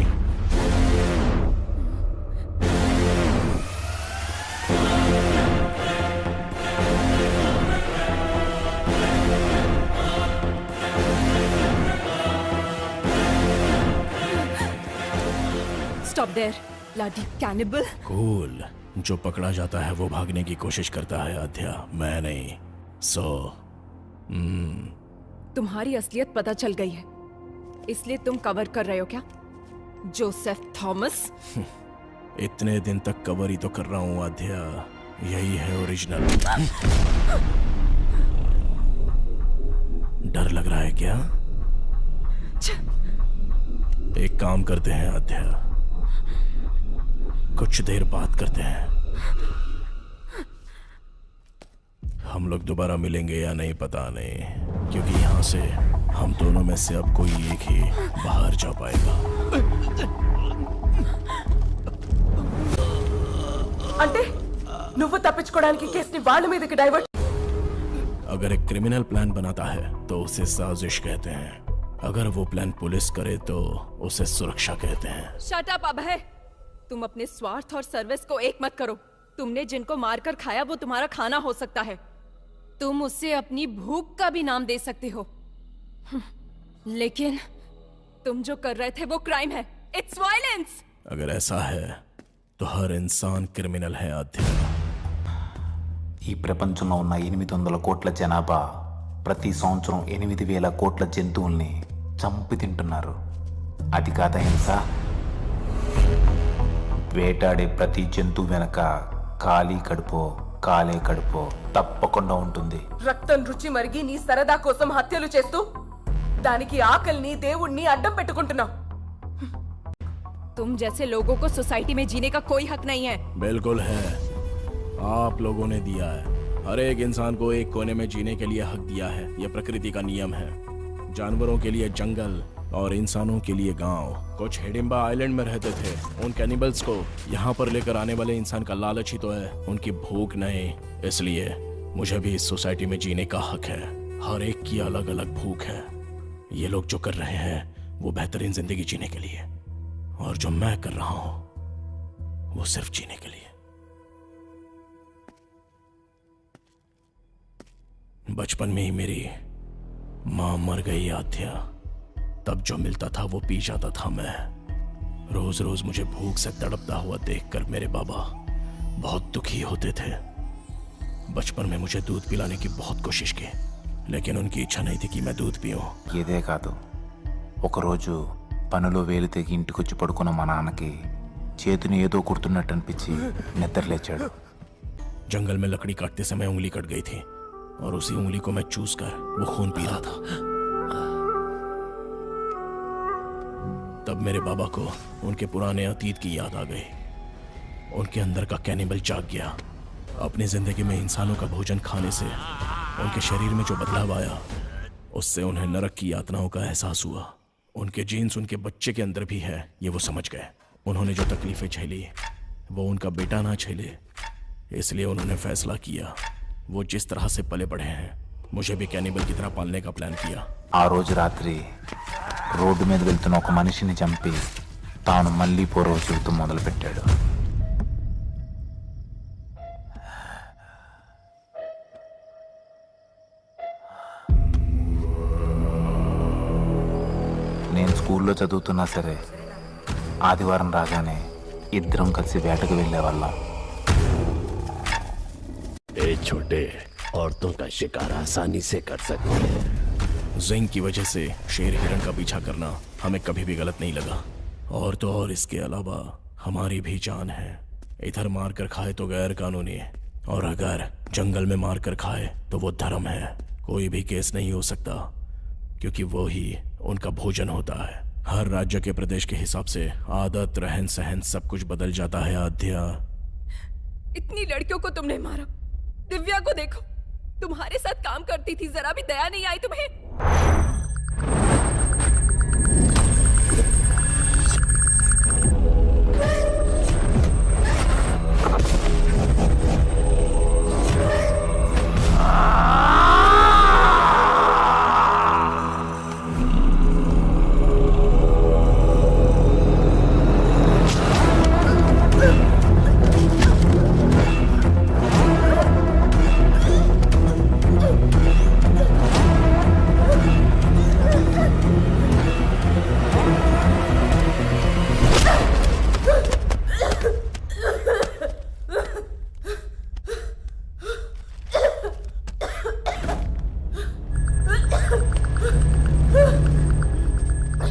Stop there, bloody cannibal. Cool. जो पकड़ा जाता है वो भागने की कोशिश करता है अध्या, मैं नहीं। तुम्हारी असलियत पता चल गई है, इसलिए तुम कवर कर रहे हो क्या, जोसेफ थॉमस? इतने दिन तक कवर ही तो कर रहा हूँ अध्या, यही है ओरिजिनल। डर लग रहा है क्या? एक काम करते हैं अध्या, कुछ देर बात करते हैं। हम लोग दोबारा मिलेंगे या नहीं पता नहीं, क्योंकि यहाँ से हम दोनों में से अब कोई एक ही बाहर जा पाएगा। అంటే నువ్వు తప్పించుకోవడానికి కేసుని వాళ్ళ మీదకి డైవర్ట్। अगर एक क्रिमिनल प्लान बनाता है तो उसे साजिश कहते हैं, अगर वो प्लान पुलिस करे तो उसे सुरक्षा कहते हैं। शट अप अभय, तुम अपने स्वार्थ और सर्विस को एक मत करो। तुमने जिनको मारकर खाया वो तुम्हारा खाना हो सकता है, तुम उससे अपनी भूख का भी नाम दे सकते हो। लेकिन तुम जो कर रहे थे वो क्राइम है। It's violence. अगर ऐसा है तो हर इंसान क्रिमिनल है आध्या। ఈ ప్రపంచంలో ఉన్న 800 కోట్ల జనాభా ప్రతి సంవత్సరం 8000 కోట్ల జంతువుల్ని చంపి తింటున్నారు. అది కాదా హింస? వేటాడే ప్రతి జంతువు వెనక ఖాళీ కడుపో కాలే కడుపో తప్పకుండా ఉంటుంది. రక్తం రుచి మరిగి నీ సరదా కోసం హత్యలు చేస్తూ దానికి ఆకలిని దేవుణ్ణి అడ్డం పెట్టుకుంటున్నావు. तुम जैसे लोगों को सोसाइटी में जीने का कोई हक नहीं है। बिल्कुल है, आप लोगों ने दिया है। हर एक इंसान को एक कोने में जीने के लिए हक दिया है। यह प्रकृति का नियम है। जानवरों के लिए जंगल और इंसानों के लिए गांव। कुछ हिडिंबा आइलैंड में रहते थे। उन कैनिबल्स को यहाँ पर लेकर आने वाले इंसान का लालच ही तो है, उनकी भूख नहीं। इसलिए मुझे भी इस सोसाइटी में जीने का हक है। हर एक की अलग अलग भूख है। ये लोग जो कर रहे हैं वो बेहतरीन जिंदगी जीने के लिए, और जो मैं कर रहा हूं वो सिर्फ जीने के लिए। बचपन में ही मेरी मां मर गई आध्या। तब जो मिलता था वो पी जाता था मैं। रोज रोज मुझे भूख से तड़पता हुआ देखकर मेरे बाबा बहुत दुखी होते थे। बचपन में मुझे दूध पिलाने की बहुत कोशिश की, लेकिन उनकी इच्छा नहीं थी कि मैं दूध पीऊं। ఇదే కాదు, ఒకరోజు పనులో వేలు తెగి ఇంటికొచ్చి పడుకున్న మా నాన్నకి చేతిని ఏదో కుడుతున్నట్టు అనిపించి నిద్రలేచాడు. जंगल में लकड़ी काटते समय उंगली कट गई थी और उसी उंगली को मैं चूस कर वो खून पी रहा था। तब मेरे बाबा को उनके पुराने अतीत की याद आ गई। उनके अंदर का कैनिबल जाग गया। अपनी जिंदगी में इंसानों का भोजन खाने से उनके शरीर में जो बदलाव आया, उससे उन्हें नरक की यातनाओं का एहसास हुआ। उनके जीन्स उनके बच्चे के अंदर भी है, ये वो समझ गए। उन्होंने जो तकलीफें झेली वो उनका बेटा ना झेले, इसलिए उन्होंने फैसला किया वो जिस तरह से पले बढ़े हैं मुझे भी कैनिबल की तरह पालने का प्लान किया। ఆ రోజు రాత్రి రోడ్డు మీద వెళ్తున్న ఒక మనిషిని చంపి తాను మళ్ళీ పూర్వ జీవితం మొదలుపెట్టాడు. నేను స్కూల్లో చదువుతున్నా సరే ఆదివారం రాగానే ఇద్దరం కలిసి వేటకు వెళ్ళేవాళ్ళం. ए छोटे, औरतों का शिकार आसानी से कर सकते हैं। जिंक की वजह से शेर हिरण का पीछा करना हमें कभी भी गलत नहीं लगा। और तो और इसके अलावा हमारी भी जान है। इधर मार कर खाए तो गैर कानूनी, और अगर जंगल में मार कर खाए तो वो धर्म है। कोई भी केस नहीं हो सकता, क्योंकि वो ही उनका भोजन होता है। हर राज्य के प्रदेश के हिसाब से आदत, रहन सहन सब कुछ बदल जाता है आध्या। इतनी लड़कियों को तुमने मारा। दिव्या को देखो, तुम्हारे साथ काम करती थी, जरा भी दया नहीं आई तुम्हें?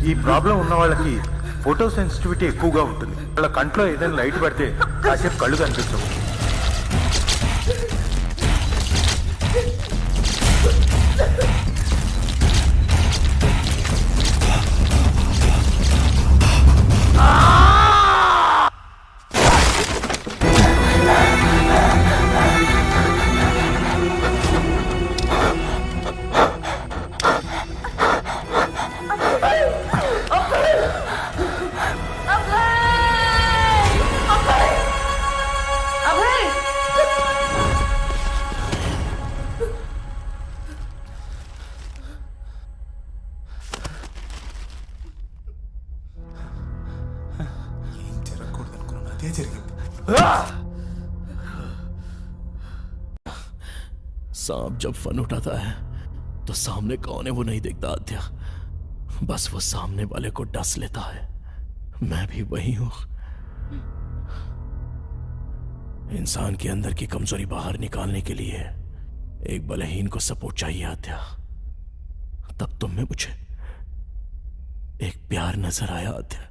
ఈ ప్రాబ్లం ఉన్న వాళ్ళకి ఫోటో సెన్సిటివిటీ ఎక్కువగా ఉంటుంది. వాళ్ళ కంట్లో ఏదైనా లైట్ పడితే కాసేపు కళ్ళు కనిపించవు. सांप जब फन उठाता है तो सामने कौन है वो नहीं देखता आध्या। बस वो सामने वाले को डस लेता है। मैं भी वही हूं। इंसान के अंदर की कमजोरी बाहर निकालने के लिए एक बलहीन को सपोर्ट चाहिए आद्या। तब तुम में मुझे एक प्यार नजर आया आद्या।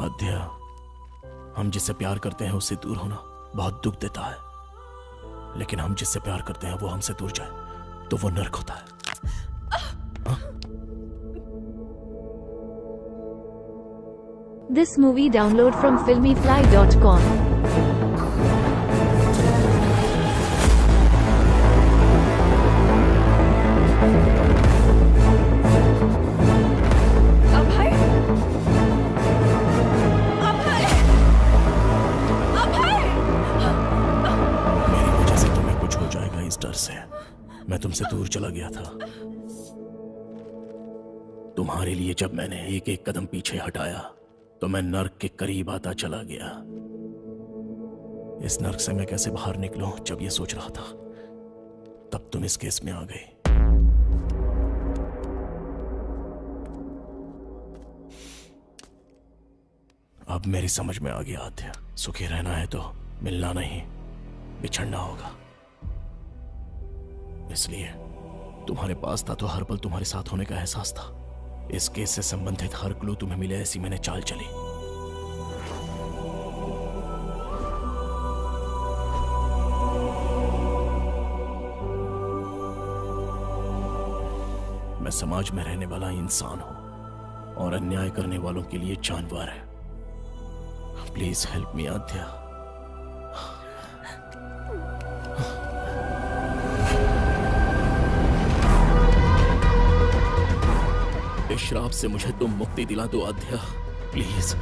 आद्या, हम जिससे प्यार करते हैं उससे दूर होना बहुत दुख देता है, लेकिन हम जिससे प्यार करते हैं वो हमसे दूर जाए तो वो नर्क होता है। This movie download from filmyfly.com. डर से मैं तुमसे दूर चला गया था। तुम्हारे लिए जब मैंने एक एक कदम पीछे हटाया तो मैं नर्क के करीब आता चला गया। इस नर्क से मैं कैसे बाहर निकलूं जब ये सोच रहा था, तब तुम इस केस में आ गई। अब मेरी समझ में आ गया आद्या, सुखी रहना है तो मिलना नहीं बिछड़ना होगा। इसलिए तुम्हारे पास था तो हर पल तुम्हारे साथ होने का एहसास था। इस केस से संबंधित हर क्लू तुम्हें मिले, ऐसी मैंने चाल चली। मैं समाज में रहने वाला इंसान हूं और अन्याय करने वालों के लिए जानवर है। प्लीज हेल्प मी आद्या। इस श्राप से मुझे तुम मुक्ति दिला दो आद्या, प्लीज।